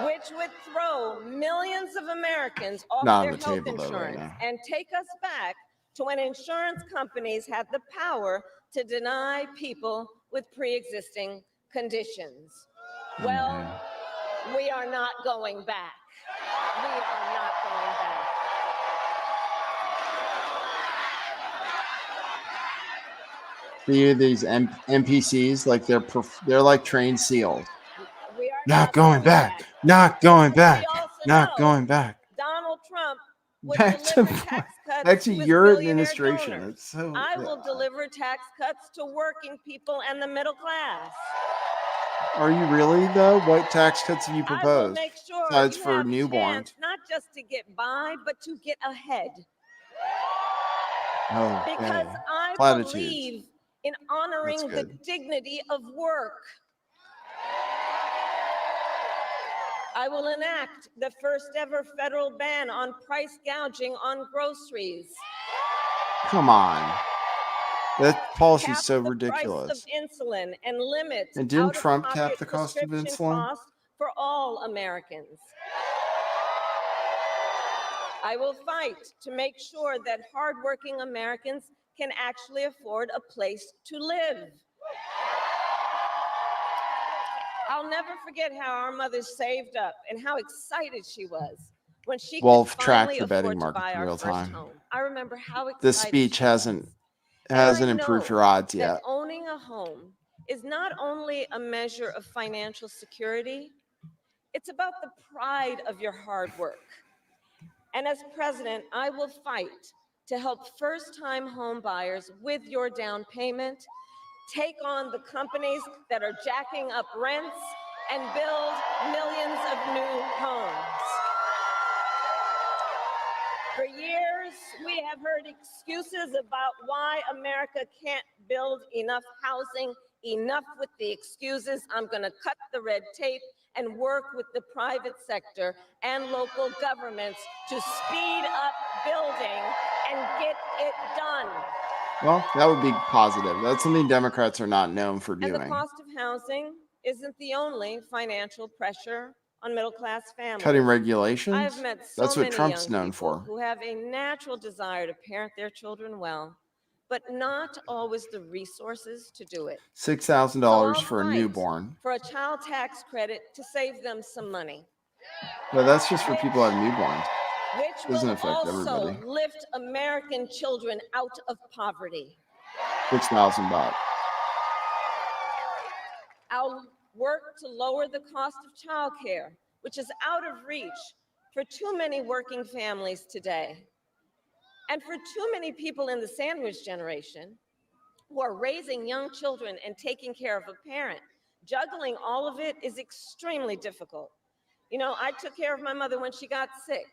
which would throw millions of Americans off Not on their the health table, though, right insurance now. and take us back to when insurance companies had the power to deny people with pre-existing conditions. Well, we are not going back. We are not going back. These NPCs, like they're like trained seals. We are Not going back. Not going back. We also Not know going back. Donald Trump would Back to deliver tax cuts back to his your billionaire administration. donors. It's so. I will deliver tax cuts to working people and the middle class. Are you really though? What tax cuts have you I will proposed? make sure Besides you for have a newborns. chance not just to get by, but to get ahead. Oh, Because I platitudes. believe in honoring That's the good. dignity of work. I will enact the first ever federal ban on price gouging on groceries. Come on. That policy is Cap so the ridiculous. price of insulin and limit And didn't Trump out-of-pocket cap the cost of prescription insulin? costs for all Americans. I will fight to make sure that hardworking Americans can actually afford a place to live. I'll never forget how our mother saved up and how excited she was when she could finally the betting afford to market buy in our real first time. home. I remember how excited This speech she hasn't was. improved know your odds that yet. owning a home is not only a measure of financial security, it's about the pride of your hard work. And as president, I will fight to help first-time home buyers with your down payment, take on the companies that are jacking up rents, and build millions of new homes. For years, we have heard excuses about why America can't build enough housing. Enough with the excuses. I'm going to cut the red tape and work with the private sector and local governments to speed up building and get it done. Well, that would be positive. That's something Democrats are not known for And the doing. cost of housing isn't the only financial pressure on middle-class families. Cutting regulations? I've met so That's what many Trump's young known people for. who have a natural desire to parent their children well, but not always the resources to do it. $6,000 So for a I'll fight newborn. for a child tax credit to save them some money, But that's just for people who have newborns. which Doesn't will affect also everybody. lift American children out of poverty. $6,000. I'll work to lower the cost of childcare, which is out of reach for too many working families today. And for too many people in the sandwich generation who are raising young children and taking care of a parent, juggling all of it is extremely difficult. You know, I took care of my mother when she got sick,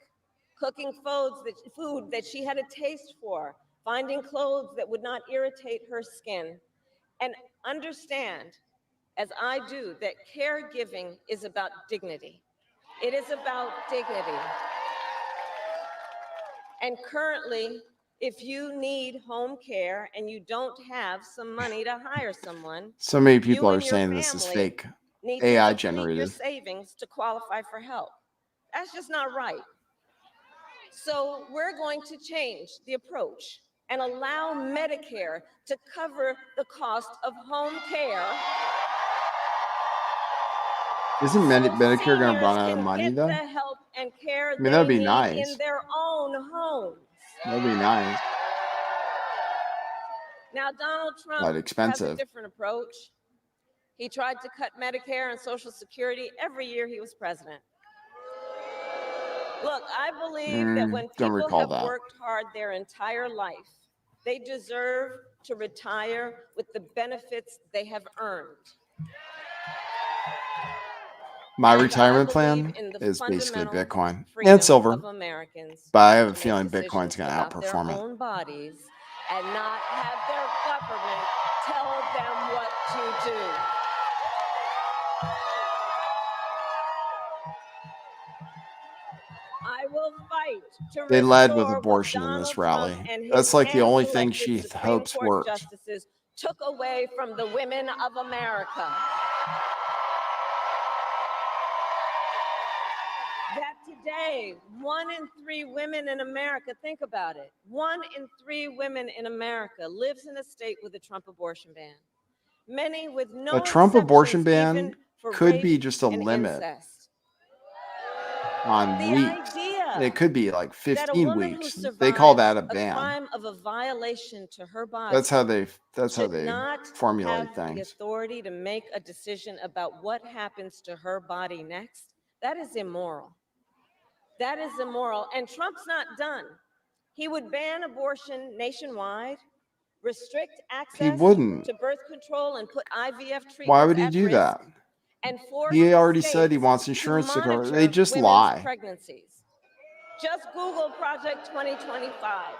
cooking food that she had a taste for, finding clothes that would not irritate her skin, and understand, as I do, that caregiving is about dignity. It is about dignity. And currently, if you need home care and you don't have some money to hire someone, So many people you are and your saying this is family fake need AI to deplete your generated. savings to qualify for help. That's just not right. So we're going to change the approach and allow Medicare to cover the cost of home care. Isn't Medicare going to run out of Seniors can money, get though? the help and care I mean, that'd they be need nice. in their own homes. That'd be nice, Now, Donald Trump but has a expensive. different approach. He tried to cut Medicare and Social Security every year he was president. Look, I believe that when Don't people recall have that. worked hard their entire life, they deserve to retire with the benefits they have earned. My And I retirement believe plan in the is basically fundamental Bitcoin freedom and silver, of Americans but I have a to make feeling decisions Bitcoin's going to about their outperform it. own bodies and not have their government tell them what to do. I will fight to They led with restore what abortion in Donald this Trump rally. and his That's like the only thing hand-selected she Supreme hopes Court works. justices took away from the women of America. That today, 1 in 3 women in America, think about it, 1 in 3 women in America lives in a state with a Trump abortion ban. Many with no A Trump abortion exceptions ban even for could rape be just a and limit incest. on The weeks. idea It could be like that a 15 woman who weeks. survived They call that a a ban. crime of a violation to her body That's how they should not formulate have the things. authority to make a decision about what happens to her body next. That is immoral. That is immoral. And Trump's not done. He would ban abortion nationwide, restrict He access wouldn't. to birth control and put IVF treatments Why would he at do risk, that? and force He already said he states wants to insurance to cover. monitor They just women's lie. pregnancies. Just Google Project 2025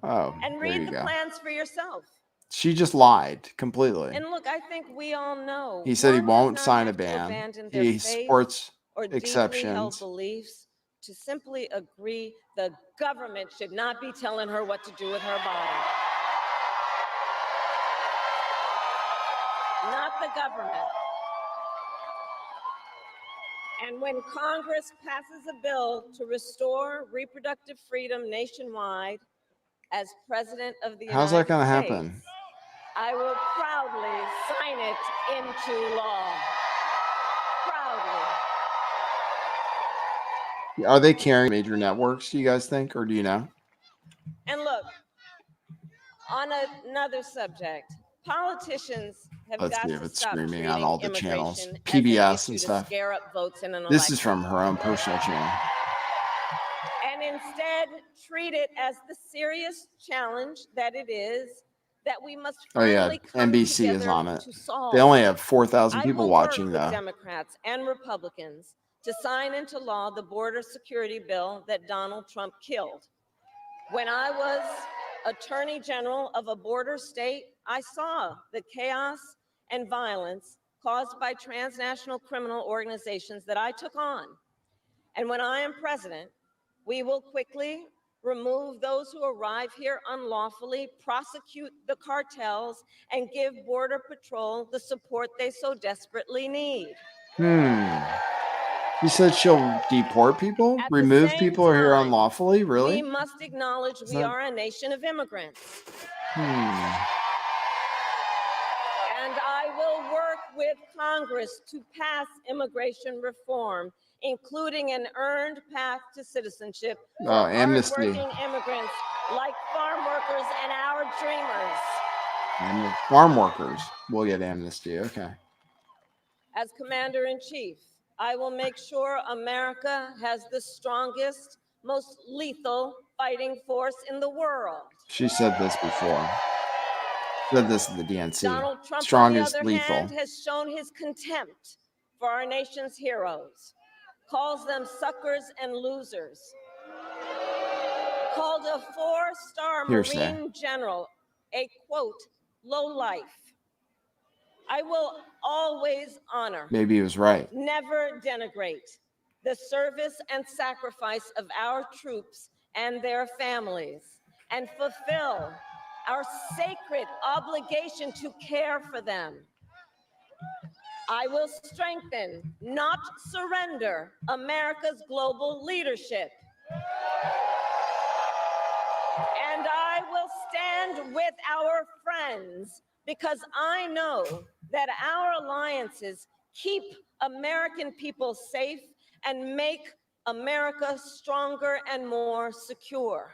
Oh, and there read you the go. plans for yourself. She just lied completely. And look, I think we all know He said he one does won't not sign a have to ban. abandon their He faith supports or deeply held exceptions. beliefs to simply agree the government should not be telling her what to do with her body. Not the government. And when Congress passes a bill to restore reproductive freedom nationwide, as President of the How's United that going to States, happen? I will proudly sign it into law. Proudly. Are they carrying major networks, do you guys think, or do you know? And look, on another subject, politicians have Let's got see if to it's stop streaming treating on all the channels, immigration as PBS an and issue to stuff. scare up votes in an election. This is from her own personal channel. And instead treat it as the serious challenge that it is, that we must Oh yeah, finally come NBC is together on it. to solve. They only have 4,000 I people will watching work with though. Democrats and Republicans to sign into law the border security bill that Donald Trump killed. When I was Attorney General of a border state, I saw the chaos and violence caused by transnational criminal organizations that I took on. And when I am president, we will quickly remove those who arrive here unlawfully, prosecute the cartels, and give Border Patrol the support they so desperately need. She said she'll deport people, At the remove same people who are here time, unlawfully. We Really? must acknowledge we that- are a nation of immigrants. And I will work with Congress to pass immigration reform, including an earned path to citizenship for amnesty. hardworking immigrants like farm workers and our dreamers. And the farm workers will get amnesty. Okay. As Commander-in-Chief, I will make sure America has the strongest, most lethal fighting force in the world. She said this before. Said this at the DNC. Donald Trump, Strongest, on the other lethal. hand, has shown his contempt for our nation's heroes, calls them suckers and losers, called a four-star Hearsay. Marine general a, quote, lowlife. I will always honor, Maybe he was right. never denigrate the service and sacrifice of our troops and their families, and fulfill our sacred obligation to care for them. I will strengthen, not surrender, America's global leadership. And I will stand with our friends because I know that our alliances keep American people safe and make America stronger and more secure.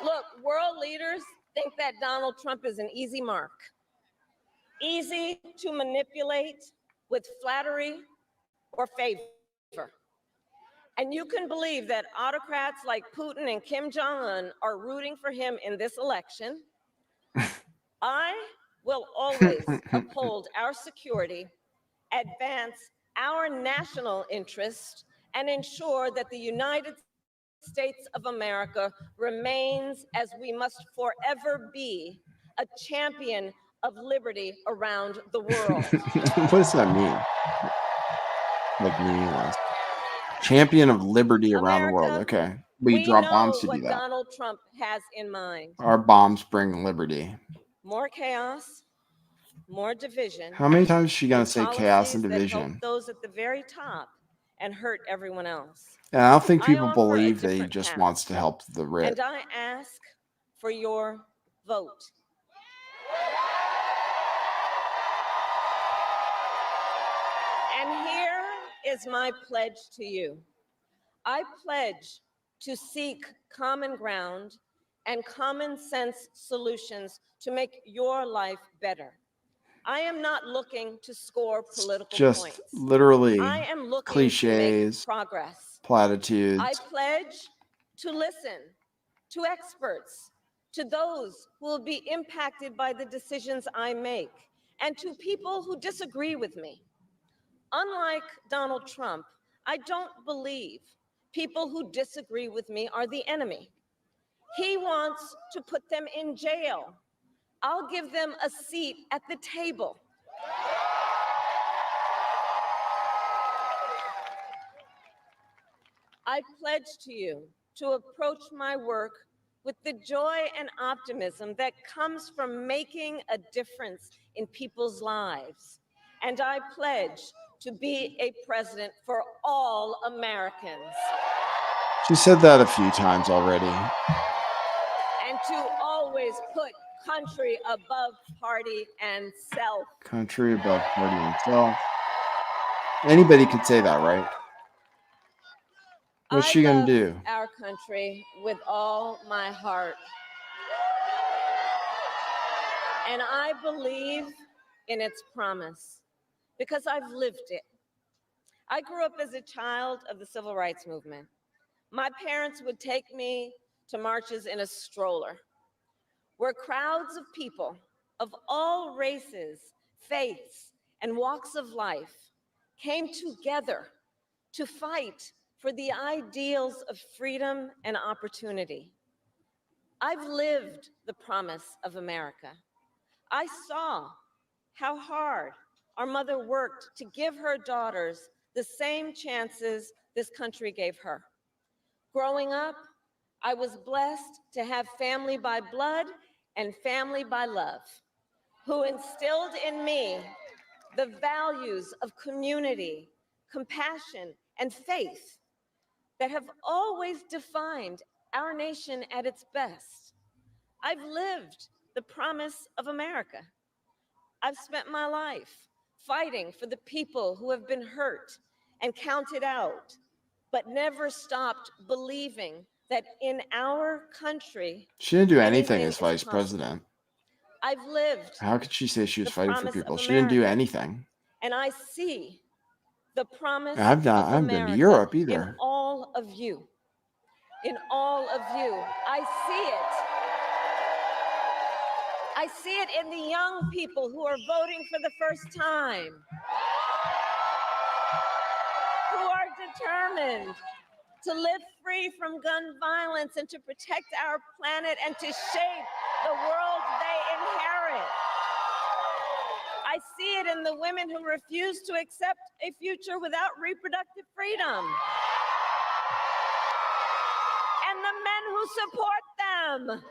Look, world leaders think that Donald Trump is an easy mark, easy to manipulate with flattery or favor. And you can believe that autocrats like Putin and Kim Jong-un are rooting for him in this election. I will always uphold our security, advance our national interest, and ensure that the United States of America remains, as we must forever be, a champion of liberty around the world. What does that mean? Like meaningless. Champion of liberty around the world. America, Okay. We we drop know bombs to what do that. Donald Trump has in mind. Our bombs bring liberty. More chaos, more division. How many times is she going to with say chaos and policies that help division? those at the very top and hurt everyone else. And I don't think I people offer a believe that he different just path. wants to help the rich. And I ask for your vote. And here is my pledge to you. I pledge to seek common ground and common sense solutions to make your life better. I am not looking to score political Just points. literally I am looking cliches, to make progress. platitudes. I pledge to listen to experts, to those who will be impacted by the decisions I make, and to people who disagree with me. Unlike Donald Trump, I don't believe people who disagree with me are the enemy. He wants to put them in jail. I'll give them a seat at the table. I pledge to you to approach my work with the joy and optimism that comes from making a difference in people's lives. And I pledge to be a president for all Americans. She said that a few times already. And to always put country above party and self. Country above party and self. Anybody could say that, right? What's she gonna love do? our country with all my heart. And I believe in its promise because I've lived it. I grew up as a child of the civil rights movement. My parents would take me to marches in a stroller where crowds of people of all races, faiths, and walks of life came together to fight for the ideals of freedom and opportunity. I've lived the promise of America. I saw how hard our mother worked to give her daughters the same chances this country gave her. Growing up, I was blessed to have family by blood and family by love, who instilled in me the values of community, compassion, and faith that have always defined our nation at its best. I've lived the promise of America. I've spent my life fighting for the people who have been hurt and counted out, but never stopped believing that in our country, She didn't do anything anything as is vice possible. president. I've lived How could she say she was the fighting for promise people? of She didn't do America, anything. and I see the promise I of haven't been to America Europe in either. all of you. In all of you. I see it. I see it in the young people who are voting for the first time, who are determined to live free from gun violence and to protect our planet and to shape the world they inherit. I see it in the women who refuse to accept a future without reproductive freedom, and the men who support them.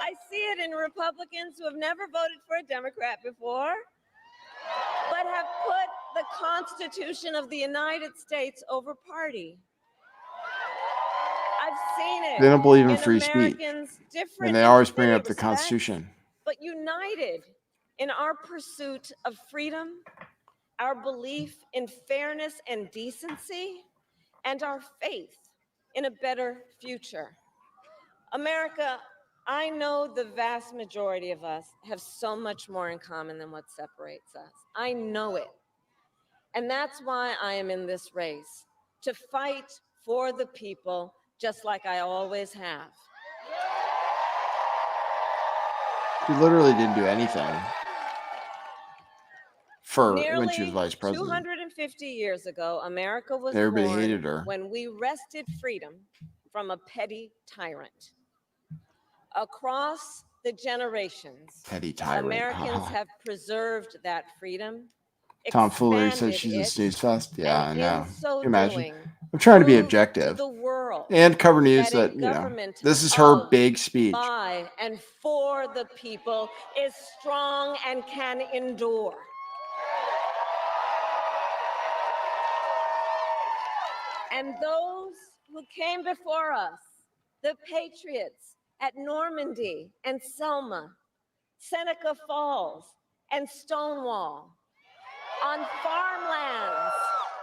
I see it in Republicans who have never voted for a Democrat before, but have put the Constitution of the United States over party. I've seen it. They don't believe in in free speech. Americans different And they in always bring many up the respects, Constitution. but united in our pursuit of freedom, our belief in fairness and decency, and our faith in a better future. America, I know the vast majority of us have so much more in common than what separates us. I know it. And that's why I am in this race, to fight for the people, just like I always have. She literally didn't do anything for when she was Nearly vice president. 250 years ago, America was Everybody born hated her. when we wrested freedom from a petty tyrant. Across the generations, Petty tyrant. Americans have preserved that freedom, Tomfoolery says expanded she's a it, snooze fest. Yeah, I and know. in so Can you imagine? doing, I'm trying to be proved objective to the world and cover news that that, a you know, government this is her of, big speech. by, and for the people is strong and can endure. And those who came before us, the patriots at Normandy and Selma, Seneca Falls and Stonewall, on farmlands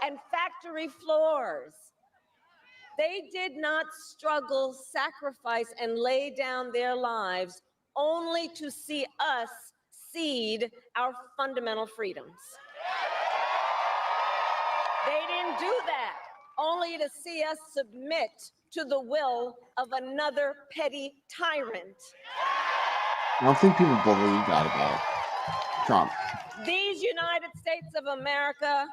and factory floors, they did not struggle, sacrifice, and lay down their lives only to see us cede our fundamental freedoms. They didn't do that only to see us submit to the will of another petty tyrant. I don't think people believe that about Trump. These United States of America,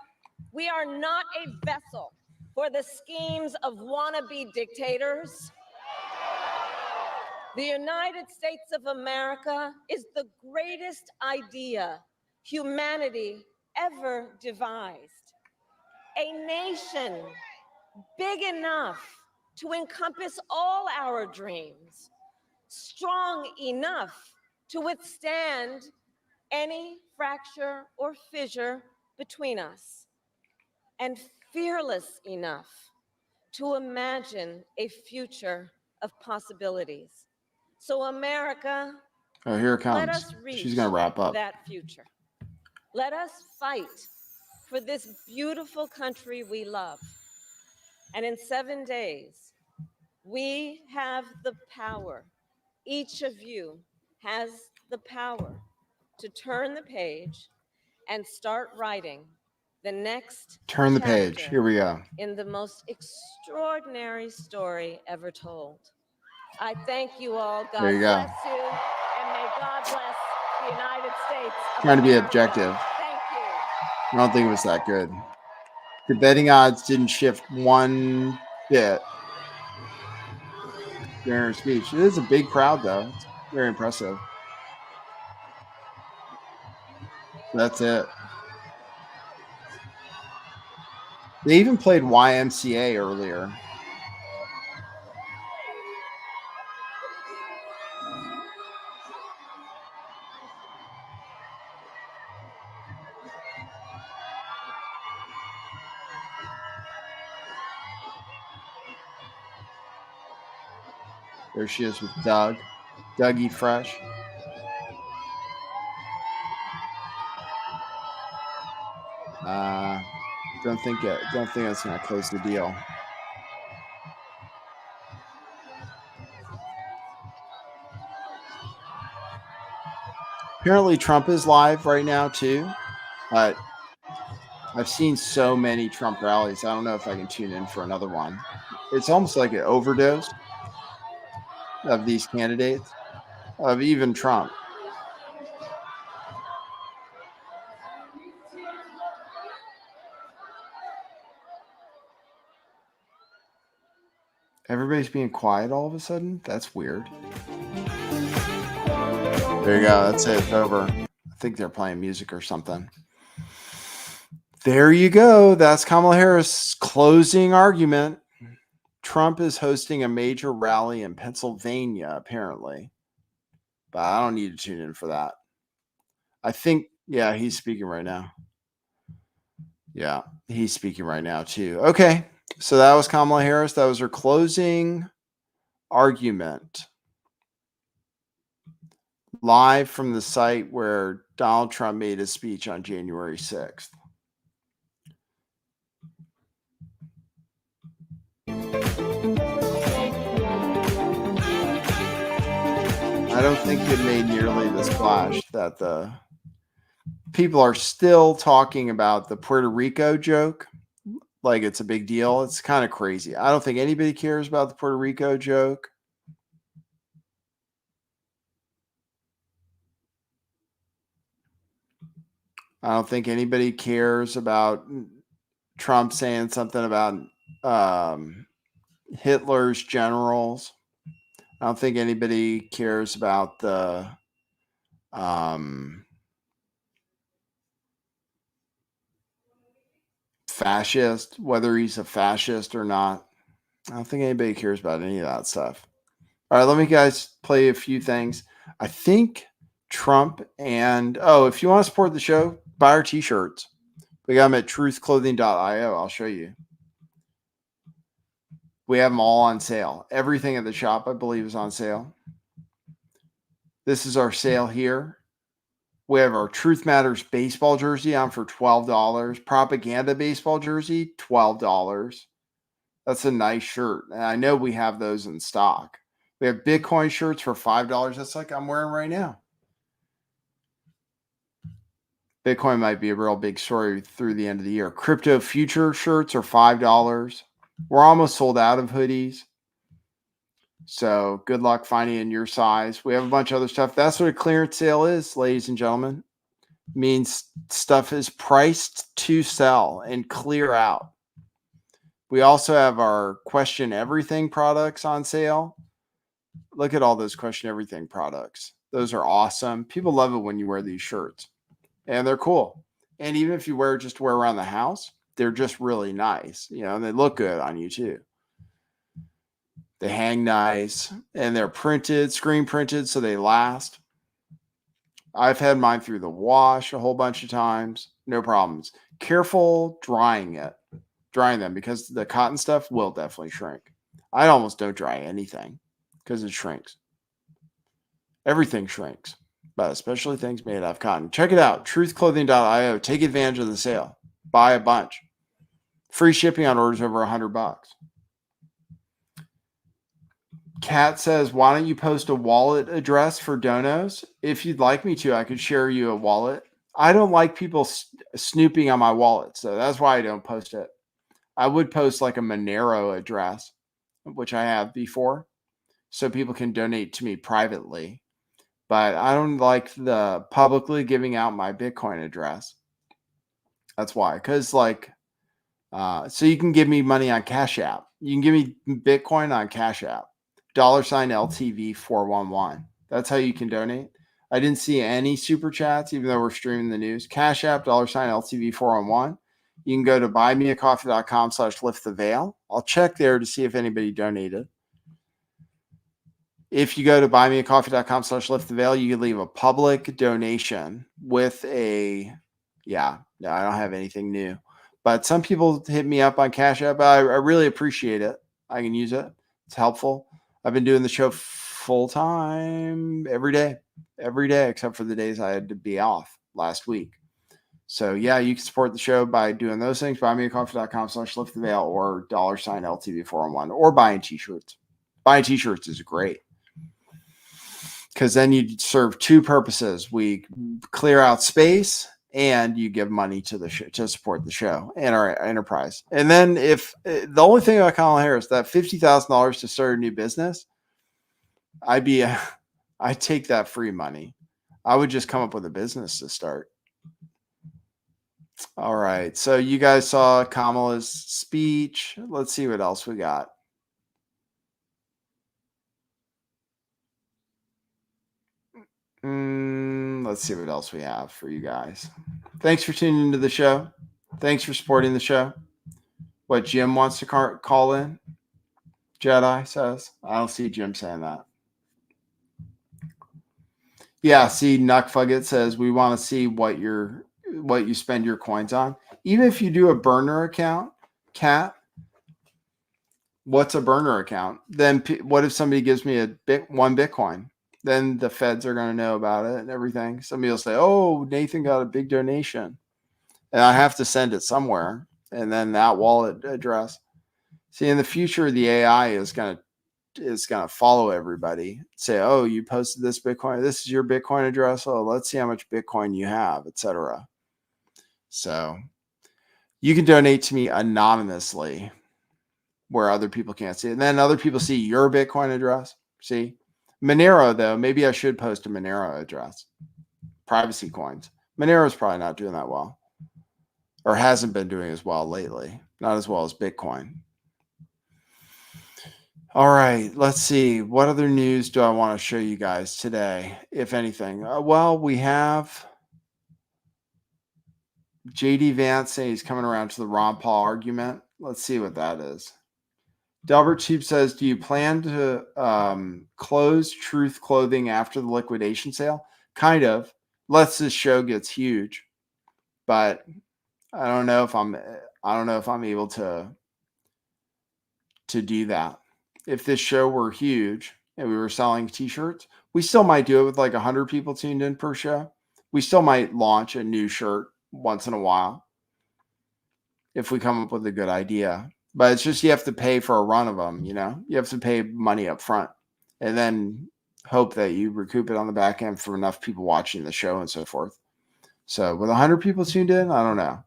we are not a vessel for the schemes of wannabe dictators. The United States of America is the greatest idea humanity ever devised. A nation big enough to encompass all our dreams, strong enough to withstand any fracture or fissure between us, and fearless enough to imagine a future of possibilities. So America, Oh, here it let comes. us reach She's going to wrap up. that future. Let us fight for this beautiful country we love. And in 7 days, we have the power, each of you has the power to turn the page and start writing the next Turn the page. chapter Here we go. in the most extraordinary story ever told. I thank you all. God There you go. bless you, and may God bless the United States of Trying to be America. objective. Thank you. I don't think it was that good. The betting odds didn't shift one bit during her speech. It is a big crowd, though. It's very impressive. That's it. They even played YMCA earlier. There she is with Doug. Dougie Fresh. Don't think that's gonna close the deal. Apparently Trump is live right now too, but I've seen so many Trump rallies. I don't know if I can tune in for another one. It's almost like an overdose of these candidates, of even Trump. Everybody's being quiet all of a sudden. That's weird. There you go. That's it. It's over. I think they're playing music or something. There you go. That's Kamala Harris' closing argument. Trump is hosting a major rally in Pennsylvania, apparently. But I don't need to tune in for that. I think, yeah, he's speaking right now. Yeah, he's speaking right now, too. Okay, so that was Kamala Harris. That was her closing argument. Live from the site where Donald Trump made his speech on January 6th. I don't think it made nearly the splash that the people are still talking about the Puerto Rico joke like it's a big deal. It's kind of crazy. I don't think anybody cares about the Puerto Rico joke. I don't think anybody cares about Trump saying something about Hitler's generals. I don't think anybody cares about the fascist, whether he's a fascist or not. I don't think anybody cares about any of that stuff. All right, let me guys play a few things. I think Trump and, if you want to support the show, buy our t-shirts. We got them at truthclothing.io. I'll show you. We have them all on sale. Everything at the shop, I believe, is on sale. This is our sale here. We have our Truth Matters baseball jersey on for $12. Propaganda baseball jersey, $12. That's a nice shirt. And I know we have those in stock. We have Bitcoin shirts for $5. That's like I'm wearing right now. Bitcoin might be a real big story through the end of the year. Crypto future shirts are $5. We're almost sold out of hoodies. So good luck finding in your size. We have a bunch of other stuff. That's what a clearance sale is, ladies and gentlemen. It means stuff is priced to sell and clear out. We also have our Question Everything products on sale. Look at all those Question Everything products. Those are awesome. People love it when you wear these shirts. And they're cool. And even if you wear around the house, they're just really nice. And they look good on you too. They hang nice and they're printed, screen printed, so they last. I've had mine through the wash a whole bunch of times. No problems. Careful drying them because the cotton stuff will definitely shrink. I almost don't dry anything because it shrinks. Everything shrinks, but especially things made out of cotton. Check it out, truthclothing.io. Take advantage of the sale. Buy a bunch. Free shipping on orders over $100. Kat says, why don't you post a wallet address for donos? If you'd like me to, I could share you a wallet. I don't like people snooping on my wallet, so that's why I don't post it. I would post like a Monero address, which I have before, so people can donate to me privately. But I don't like the publicly giving out my Bitcoin address. That's why. Because so you can give me money on Cash App. You can give me Bitcoin on Cash App. $LTV411. That's how you can donate. I didn't see any super chats, even though we're streaming the news. Cash App, $LTV411. You can go to buymeacoffee.com/lifttheveil. I'll check there to see if anybody donated. If you go to buymeacoffee.com/lifttheveil, you can leave a public donation with a, no, I don't have anything new. But some people hit me up on Cash App. I really appreciate it. I can use it. It's helpful. I've been doing the show full time every day, except for the days I had to be off last week. So yeah, you can support the show by doing those things. Buymeacoffee.com/lifttheveil or $LTV411 or buying t-shirts. Buying t-shirts is great because then you serve two purposes. We clear out space and you give money to the show to support the show and our enterprise. And then if the only thing about Kamala Harris, that $50,000 to start a new business, I'd take that free money. I would just come up with a business to start. All right. So you guys saw Kamala's speech. Let's see what else we got. Let's see what else we have for you guys. Thanks for tuning into the show. Thanks for supporting the show. What Jim wants to call in? Jedi says. I don't see Jim saying that. Yeah, see, Nuckfugget says we want to see what you spend your coins on. Even if you do a burner account, Cat, what's a burner account? Then what if somebody gives me one Bitcoin? Then the feds are going to know about it and everything. Somebody will say, oh, Nathan got a big donation. And I have to send it somewhere. And then that wallet address. See, in the future, the AI is going to follow everybody. Say, oh, you posted this Bitcoin. This is your Bitcoin address. Oh, let's see how much Bitcoin you have, etc. So you can donate to me anonymously where other people can't see it. And then other people see your Bitcoin address. See? Monero, though, maybe I should post a Monero address. Privacy coins. Monero's probably not doing that well. Or hasn't been doing as well lately. Not as well as Bitcoin. All right, let's see. What other news do I want to show you guys today, if anything? Well, we have J.D. Vance saying he's coming around to the Ron Paul argument. Let's see what that is. Delbert Cheap says, do you plan to close Truth Clothing after the liquidation sale? Kind of, unless this show gets huge. But I don't know if I'm able to do that. If this show were huge and we were selling t-shirts, we still might do it with like 100 people tuned in per show. We still might launch a new shirt once in a while if we come up with a good idea. But it's just you have to pay for a run of them, you know? You have to pay money up front and then hope that you recoup it on the back end for enough people watching the show and so forth. So with 100 people tuned in, I don't know.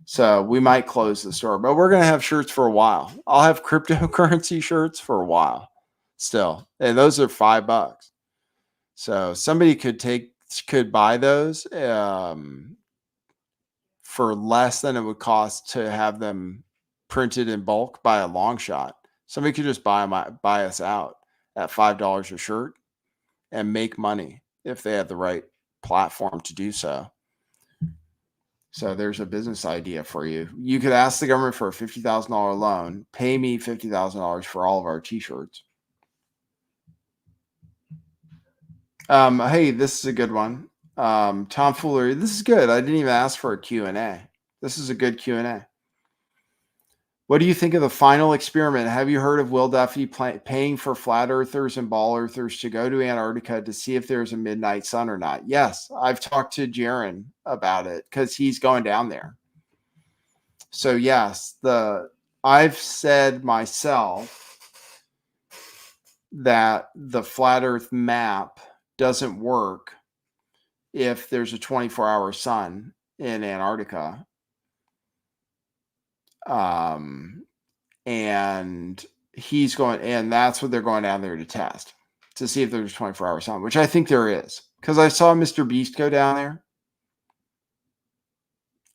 So we might close the store, but we're going to have shirts for a while. I'll have cryptocurrency shirts for a while still. And those are $5. So somebody could buy those for less than it would cost to have them printed in bulk by a long shot. Somebody could just buy us out at $5 a shirt and make money if they have the right platform to do so. So there's a business idea for you. You could ask the government for a $50,000 loan, pay me $50,000 for all of our t-shirts. Hey, this is a good one. Tomfoolery. This is good. I didn't even ask for a Q&A. This is a good Q&A. What do you think of the final experiment? Have you heard of Will Duffy paying for flat earthers and ball earthers to go to Antarctica to see if there's a midnight sun or not? Yes, I've talked to Jaron about it because he's going down there. So yes, I've said myself that the flat earth map doesn't work if there's a 24-hour sun in Antarctica. And he's going, and that's what they're going down there to test, to see if there's 24-hour sun, which I think there is. Because I saw Mr. Beast go down there.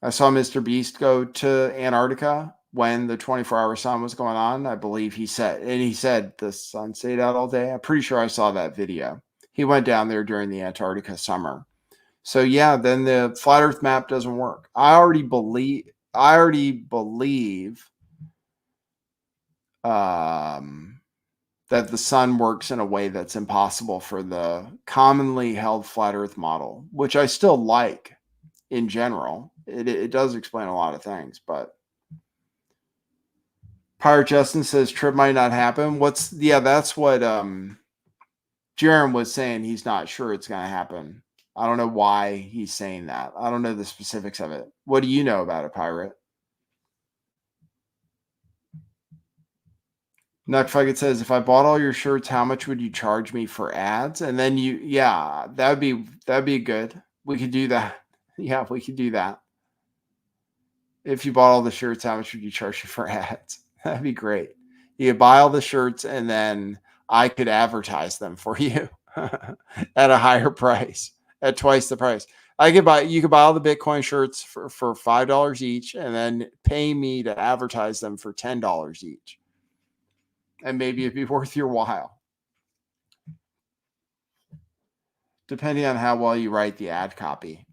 I saw Mr. Beast go to Antarctica when the 24-hour sun was going on. I believe he said the sun stayed out all day. I'm pretty sure I saw that video. He went down there during the Antarctica summer. So yeah, then the flat earth map doesn't work. I already believe, I already believe that the sun works in a way that's impossible for the commonly held flat Earth model, which I still like in general. It does explain a lot of things, but Pirate Justin says trip might not happen. That's what Jaron was saying. He's not sure it's going to happen. I don't know why he's saying that. I don't know the specifics of it. What do you know about it, Pirate? Nutfucket says, if I bought all your shirts, how much would you charge me for ads? And then that'd be good. We could do that. Yeah, we could do that. If you bought all the shirts, how much would you charge me for ads? That'd be great. You could buy all the shirts and then I could advertise them for you at a higher price, at twice the price. You could buy all the Bitcoin shirts for $5 each and then pay me to advertise them for $10 each. And maybe it'd be worth your while. Depending on how well you write the ad copy.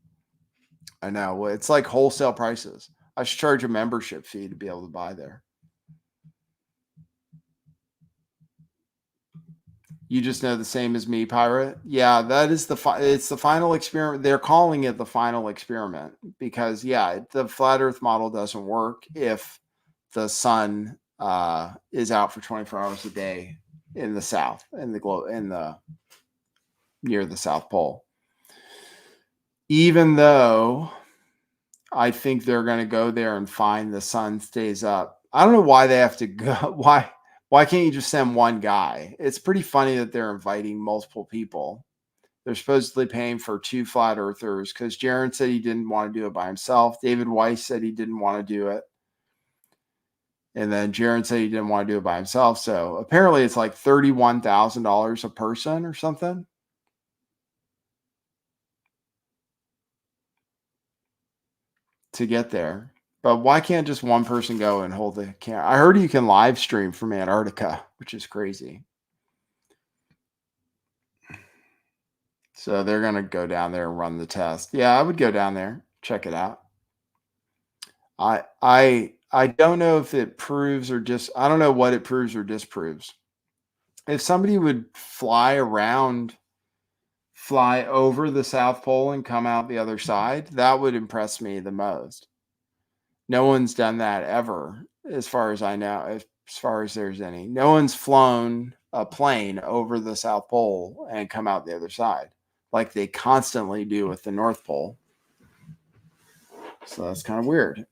I know. It's like wholesale prices. I should charge a membership fee to be able to buy there. You just know the same as me, Pirate? Yeah, that is it's the final experiment. They're calling it the final experiment because, the flat Earth model doesn't work if the sun is out for 24 hours a day in the south, near the South Pole. Even though I think they're going to go there and find the sun stays up. I don't know why they have to go. Why can't you just send one guy? It's pretty funny that they're inviting multiple people. They're supposedly paying for 2 flat earthers because Jaron said he didn't want to do it by himself. David Weiss said he didn't want to do it. And then Jaron said he didn't want to do it by himself. So apparently it's like $31,000 a person or something. To get there. But why can't just one person go and hold the camera? I heard you can live stream from Antarctica, which is crazy. So they're going to go down there and run the test. Yeah, I would go down there, check it out. I don't know if it proves or just, I don't know what it proves or disproves. If somebody would fly over the South Pole and come out the other side, that would impress me the most. No one's done that ever, as far as I know, as far as there's any. No one's flown a plane over the South Pole and come out the other side like they constantly do with the North Pole. So that's kind of weird.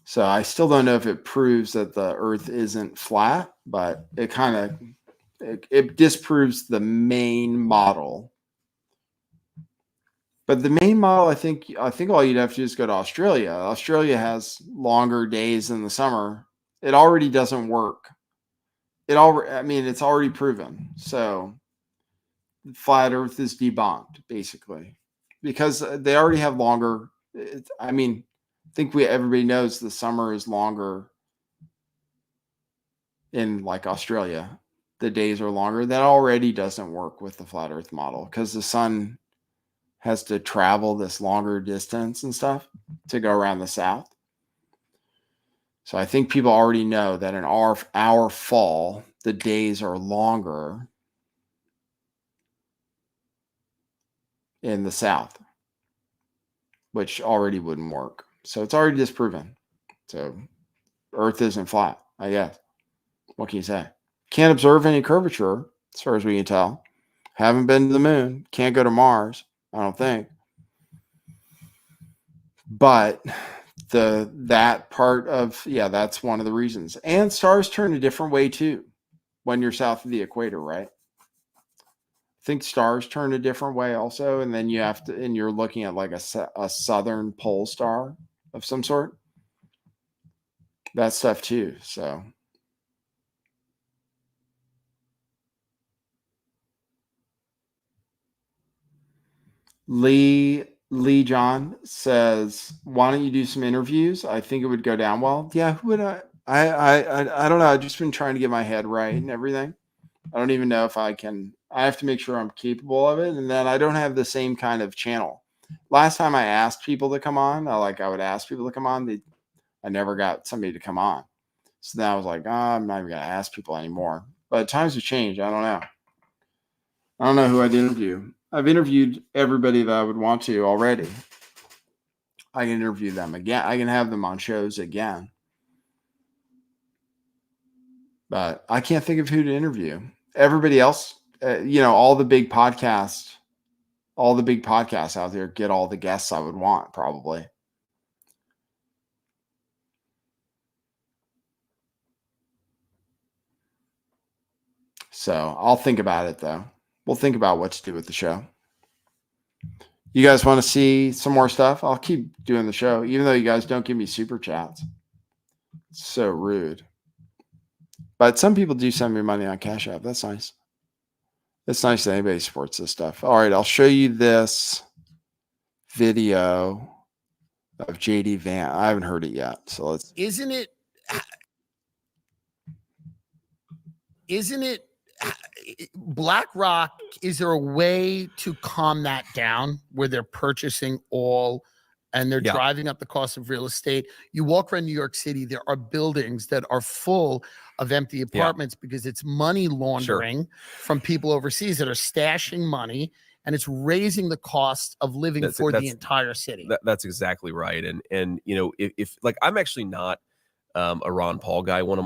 So I still don't know if it proves that the Earth isn't flat, but it disproves the main model. But the main model, I think all you'd have to do is go to Australia. Australia has longer days in the summer. It already doesn't work. It's already proven. So flat Earth is debunked, basically, because they already have longer. I think everybody knows the summer is longer in like Australia. The days are longer. That already doesn't work with the flat Earth model because the sun has to travel this longer distance and stuff to go around the south. So I think people already know that in our fall, the days are longer in the south, which already wouldn't work. So it's already disproven. So Earth isn't flat, I guess. What can you say? Can't observe any curvature, as far as we can tell. Haven't been to the moon. Can't go to Mars, I don't think. But that's one of the reasons. And stars turn a different way too when you're south of the equator, right? I think stars turn a different way also, and then you're looking at like a southern pole star of some sort. That stuff too. So Lee John says, why don't you do some interviews? I think it would go down well. Yeah, who would I don't know. I've just been trying to get my head right and everything. I don't even know if I can. I have to make sure I'm capable of it. And then I don't have the same kind of channel. Last time I asked people to come on, I would ask people to come on. I never got somebody to come on. So then I was like, I'm not even going to ask people anymore. But times have changed. I don't know. I don't know who I'd interview. I've interviewed everybody that I would want to already. I can interview them again. I can have them on shows again. But I can't think of who to interview. Everybody else, all the big podcasts out there get all the guests I would want, probably. So I'll think about it, though. We'll think about what to do with the show. You guys want to see some more stuff? I'll keep doing the show, even though you guys don't give me super chats. It's so rude. But some people do send me money on Cash App. That's nice. It's nice that anybody supports this stuff. All right, I'll show you this video of JD Vance. I haven't heard it yet, so let's. Isn't it BlackRock? Is there a way to calm that down where they're purchasing all and they're driving up the cost of real estate? You walk around New York City, there are buildings that are full of empty apartments because it's money laundering from people overseas that are stashing money, and it's raising the cost of living for the entire city. That's exactly right. And if like, I'm actually not a Ron Paul guy. One of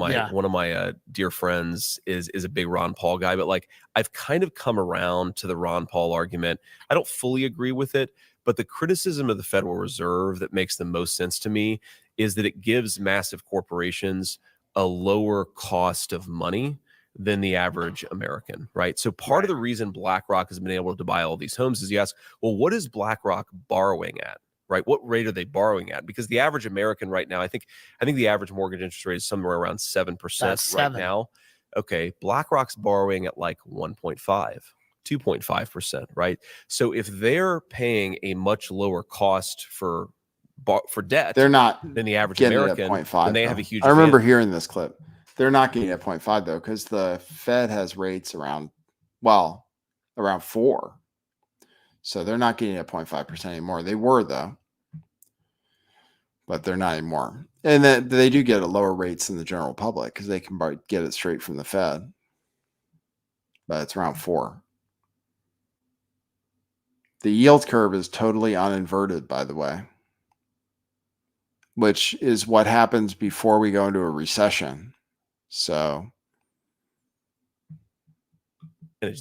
my dear friends is a big Ron Paul guy, but like, I've kind of come around to the Ron Paul argument. I don't fully agree with it, but the criticism of the Federal Reserve that makes the most sense to me is that it gives massive corporations a lower cost of money than the average American, right? So part of the reason BlackRock has been able to buy all these homes is you ask, well, what is BlackRock borrowing at? Right? What rate are they borrowing at? Because the average American right now, I think the average mortgage interest rate is somewhere around 7% right now. Okay. BlackRock's borrowing at like 1.5, 2.5%, right? So if they're paying a much lower cost for debt, they're not than the average getting American, it at 0.5, and they have a huge I remember advantage. hearing this clip. They're not getting it at 0.5 though, because the Fed has rates around 4. So they're not getting it at 0.5% anymore. They were though, but they're not anymore. And then they do get at lower rates than the general public because they can get it straight from the Fed. But it's around 4. The yield curve is totally uninverted, by the way, which is what happens before we go into a recession. So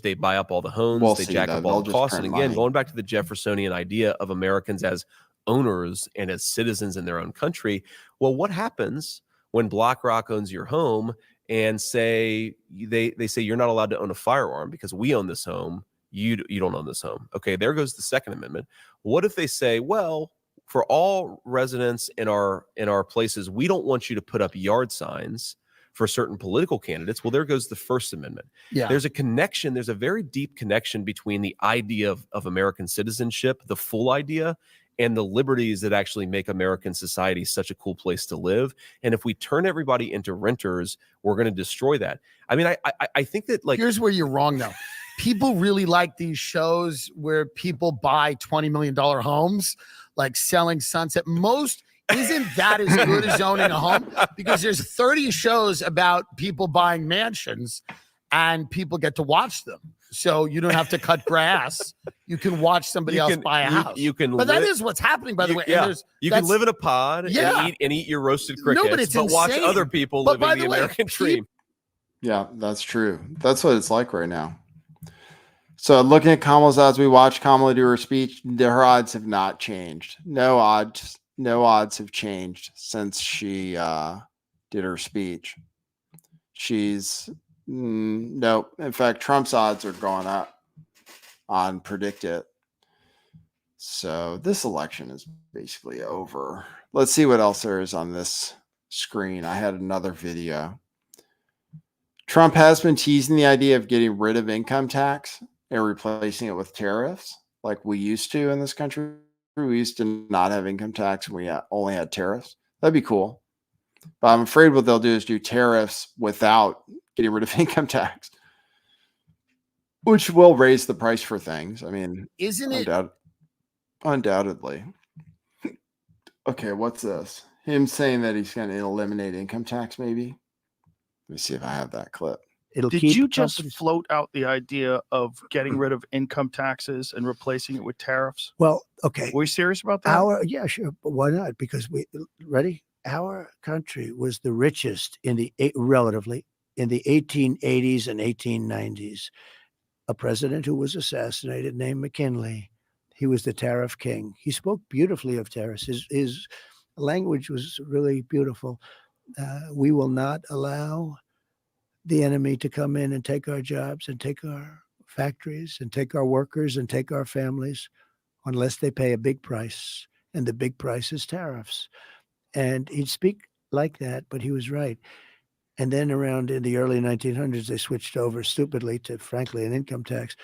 they buy up all the homes, they jack up all the costs. And again, going back to the Jeffersonian idea of Americans as owners and as citizens in their own country. Well, what happens when BlackRock owns your home and say they say you're not allowed to own a firearm because we own this home, you don't own this home? Okay, there goes the Second Amendment. What if they say, well, for all residents in our places, we don't want you to put up yard signs for certain political candidates? Well, there goes the First Amendment. Yeah. There's a connection. There's a very deep connection between the idea of American citizenship, the full idea, and the liberties that actually make American society such a cool place to live. And if we turn everybody into renters, we're going to destroy that. I mean, I think that, like, here's where you're wrong though. People really like these shows where people buy $20 million homes, like Selling Sunset. Most isn't that as good as owning a home, because there's 30 shows about people buying mansions and people get to watch them. So you don't have to cut grass. You can watch somebody else buy a house. But that is what's happening, by the way. Yeah. You can live in a pod and eat your roasted crickets, but watch other people living the American dream. Yeah, that's true. That's what it's like right now. So looking at Kamala's odds, we watched Kamala do her speech. Her odds have not changed. No odds have changed since she did her speech. She's nope. In fact, Trump's odds are going up on Predict It. So this election is basically over. Let's see what else there is on this screen. I had another video. Trump has been teasing the idea of getting rid of income tax and replacing it with tariffs like we used to in this country. We used to not have income tax and we only had tariffs. That'd be cool. But I'm afraid what they'll do is do tariffs without getting rid of income tax, which will raise the price for things. I mean, isn't it? Undoubtedly. Okay, what's this? Him saying that he's going to eliminate income tax, maybe? Let me see if I have that clip. It'll Did keep you just companies- float out the idea of getting rid of income taxes and replacing it with tariffs? Well, okay. Were you serious about that? Yeah, sure. But why not? Because ready? Our country was the richest relatively in the 1880s and 1890s. A president who was assassinated named McKinley. He was the tariff king. He spoke beautifully of tariffs. His language was really beautiful. We will not allow the enemy to come in and take our jobs and take our factories and take our workers and take our families unless they pay a big price. And the big price is tariffs. And he'd speak like that, but he was right. And then around in the early 1900s, they switched over stupidly to, frankly, an income tax.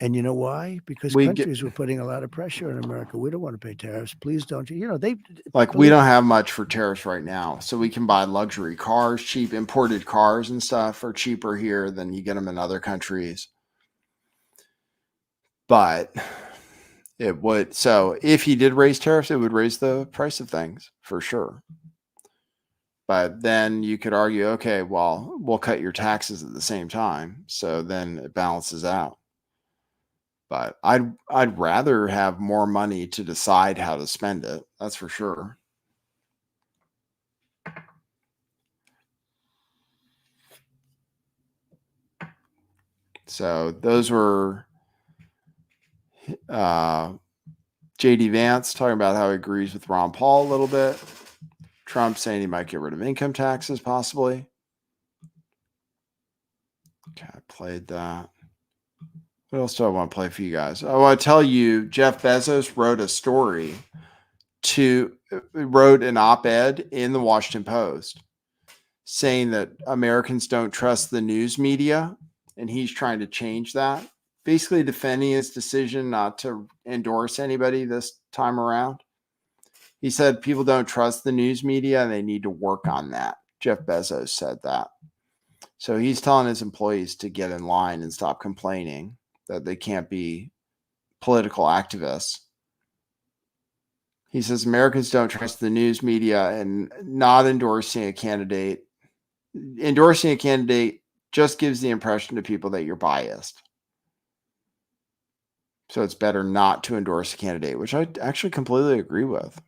And you know why? Because countries were putting a lot of pressure on America. We don't want to pay tariffs. Please don't. You know, we don't have much for tariffs right now. So we can buy luxury cars, cheap imported cars and stuff are cheaper here than you get them in other countries. But it would. So if he did raise tariffs, it would raise the price of things for sure. But then you could argue, okay, well, we'll cut your taxes at the same time. So then it balances out. But I'd rather have more money to decide how to spend it. That's for sure. So those were J.D. Vance talking about how he agrees with Ron Paul a little bit. Trump saying he might get rid of income taxes possibly. Okay, I played that. What else do I want to play for you guys? I want to tell you, Jeff Bezos wrote an op-ed in the Washington Post saying that Americans don't trust the news media, and he's trying to change that. Basically defending his decision not to endorse anybody this time around. He said people don't trust the news media and they need to work on that. Jeff Bezos said that. So he's telling his employees to get in line and stop complaining that they can't be political activists. He says Americans don't trust the news media and not endorsing a candidate. Endorsing a candidate just gives the impression to people that you're biased. So it's better not to endorse a candidate, which I actually completely agree with.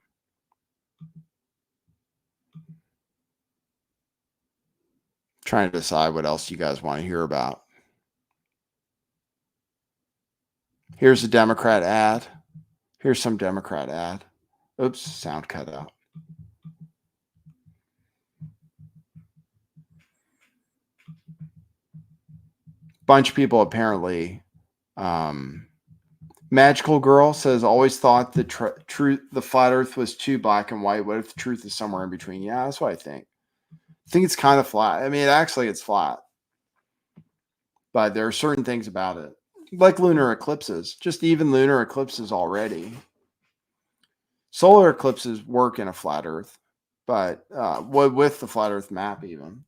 Trying to decide what else you guys want to hear about. Here's a Democrat ad. Here's some Democrat ad. Oops, sound cut out. Bunch of people apparently. Magical Girl says, always thought the flat earth was too black and white. What if the truth is somewhere in between? Yeah, that's what I think. I think it's kind of flat. I mean, actually, it's flat. But there are certain things about it. Like lunar eclipses. Just even lunar eclipses already. Solar eclipses work in a flat earth. But with the flat earth map even.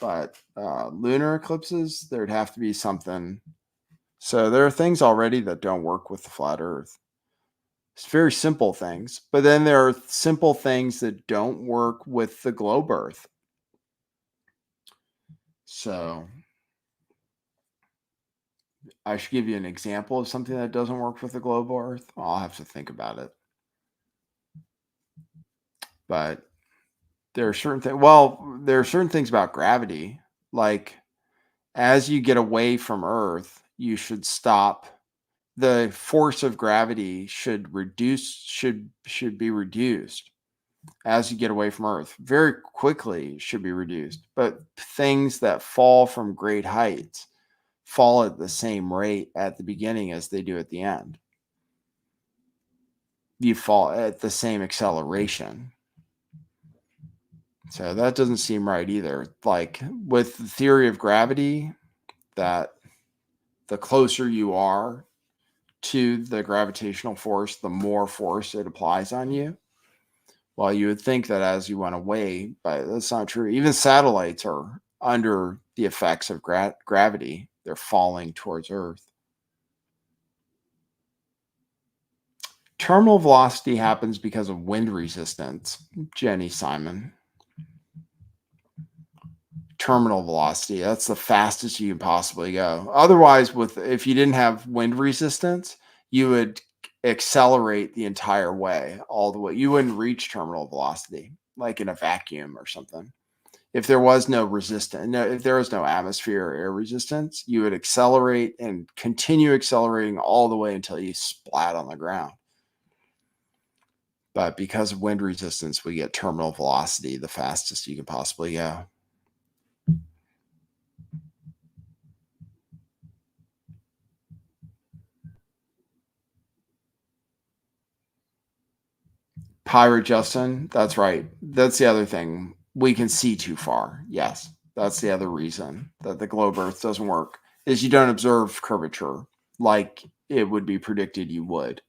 But lunar eclipses, there'd have to be something. So there are things already that don't work with the flat earth. It's very simple things. But then there are simple things that don't work with the globe earth. So I should give you an example of something that doesn't work with the globe earth. I'll have to think about it. But there are certain things. Well, there are certain things about gravity. Like as you get away from Earth, you should stop. The force of gravity should be reduced as you get away from Earth. Very quickly should be reduced. But things that fall from great heights fall at the same rate at the beginning as they do at the end. You fall at the same acceleration. So that doesn't seem right either. Like with the theory of gravity, that the closer you are to the gravitational force, the more force it applies on you. Well, you would think that as you went away, but that's not true. Even satellites are under the effects of gravity. They're falling towards Earth. Terminal velocity happens because of wind resistance, Jenny Simon. Terminal velocity, that's the fastest you can possibly go. Otherwise, if you didn't have wind resistance, you would accelerate the entire way, all the way. You wouldn't reach terminal velocity, like in a vacuum or something. If there was no resistance, if there was no atmosphere or air resistance, you would accelerate and continue accelerating all the way until you splat on the ground. But because of wind resistance, we get terminal velocity, the fastest you can possibly go. Pirate Justin, that's right. That's the other thing. We can see too far. Yes, that's the other reason that the globe Earth doesn't work, is you don't observe curvature like it would be predicted you would.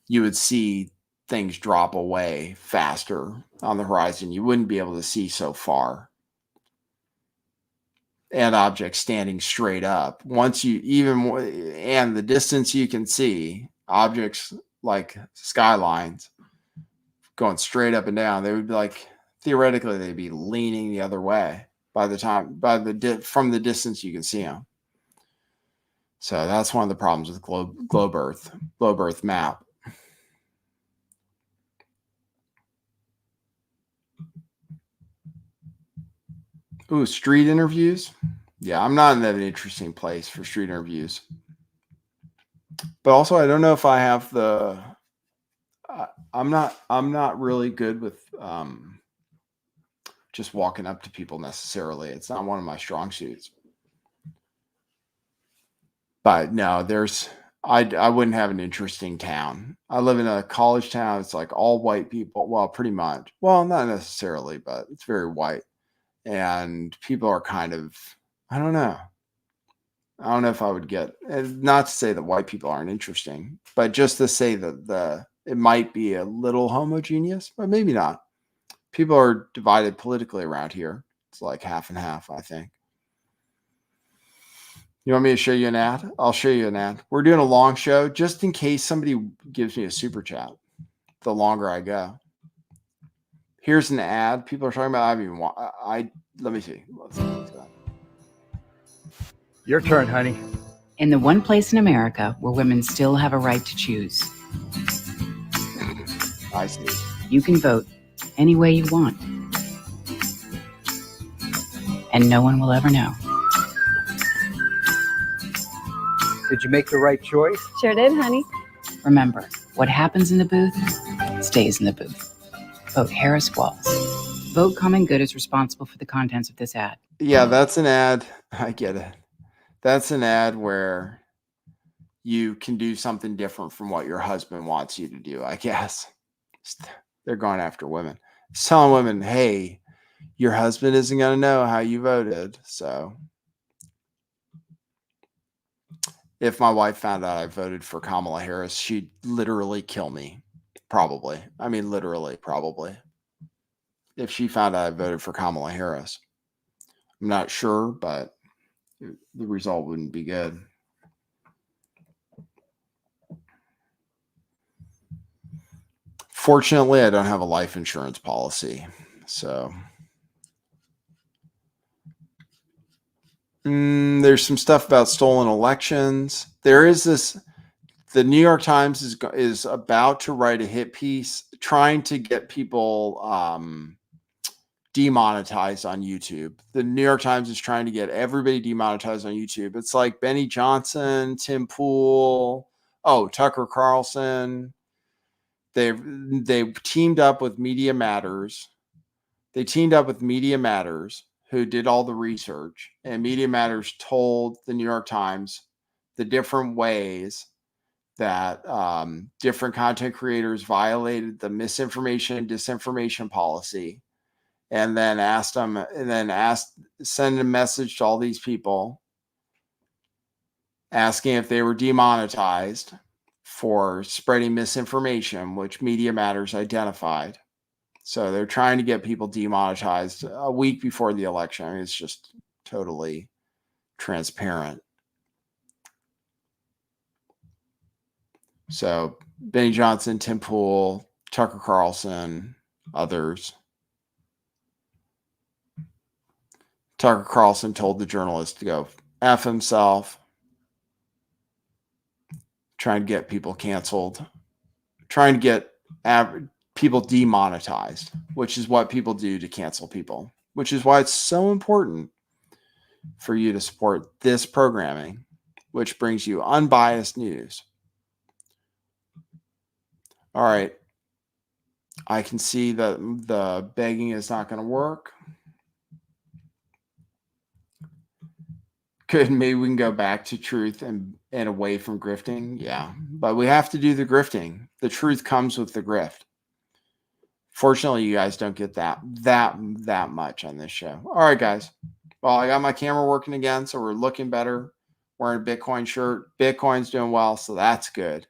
You would see things drop away faster on the horizon. You wouldn't be able to see so far. And objects standing straight up. Once you and the distance you can see, objects like skylines going straight up and down, they would be like, theoretically, they'd be leaning the other way from the distance you can see them. So that's one of the problems with globe Earth map. Ooh, street interviews. Yeah, I'm not in that interesting place for street interviews. But also, I don't know if I have the. I'm not really good with just walking up to people necessarily. It's not one of my strong suits. But no, I wouldn't have an interesting town. I live in a college town. It's like all white people. Well, pretty much. Well, not necessarily, but it's very white. And people are kind of, I don't know. I don't know if I would get, not to say that white people aren't interesting, but just to say that it might be a little homogeneous, but maybe not. People are divided politically around here. It's like half and half, I think. You want me to show you an ad? I'll show you an ad. We're doing a long show just in case somebody gives me a super chat. The longer I go. Here's an ad. People are talking about. Let me see. Let's go. Your turn, honey. In the one place in America where women still have a right to choose. I see. You can vote any way you want. And no one will ever know. Did you make the right choice? Sure did, honey. Remember, what happens in the booth stays in the booth. Vote Harris Walls. Vote Common Good is responsible for the contents of this ad. Yeah, that's an ad. I get it. That's an ad where you can do something different from what your husband wants you to do, I guess. They're going after women. It's telling women, hey, your husband isn't going to know how you voted. So if my wife found out I voted for Kamala Harris, she'd literally kill me. Probably. I mean, literally, probably. If she found out I voted for Kamala Harris. I'm not sure, but the result wouldn't be good. Fortunately, I don't have a life insurance policy. So there's some stuff about stolen elections. There is this. The New York Times is about to write a hit piece trying to get people demonetized on YouTube. The New York Times is trying to get everybody demonetized on YouTube. It's like Benny Johnson, Tim Pool, Tucker Carlson. They've teamed up with Media Matters. They teamed up with Media Matters, who did all the research, and Media Matters told the New York Times the different ways that different content creators violated the misinformation and disinformation policy, and then send a message to all these people asking if they were demonetized for spreading misinformation, which Media Matters identified. So they're trying to get people demonetized a week before the election. I mean, it's just totally transparent. So Benny Johnson, Tim Pool, Tucker Carlson, others. Tucker Carlson told the journalist to go F himself, trying to get people canceled, trying to get people demonetized, which is what people do to cancel people, which is why it's so important for you to support this programming, which brings you unbiased news. All right. I can see that the begging is not going to work. Good. Maybe we can go back to truth and away from grifting. Yeah. But we have to do the grifting. The truth comes with the grift. Fortunately, you guys don't get that much on this show. All right, guys. Well, I got my camera working again, so we're looking better. Wearing a Bitcoin shirt. Bitcoin's doing well, so that's good.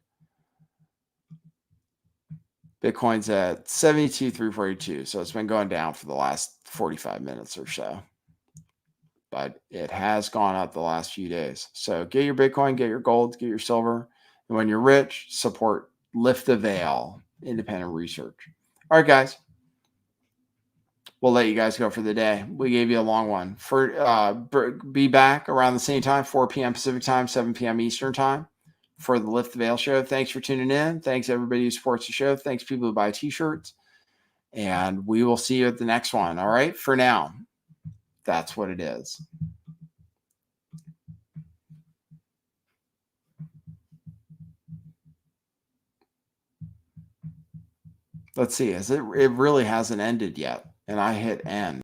Bitcoin's at 72,342, so it's been going down for the last 45 minutes or so. But it has gone up the last few days. So get your Bitcoin, get your gold, get your silver. And when you're rich, support Lift the Veil, independent research. All right, guys. We'll let you guys go for the day. We gave you a long one. Be back around the same time, 4 p.m. Pacific time, 7 p.m. Eastern time for the Lift the Veil show. Thanks for tuning in. Thanks everybody who supports the show. Thanks people who buy t-shirts. And we will see you at the next one. All right. For now, that's what it is. Let's see. It really hasn't ended yet. And I hit end.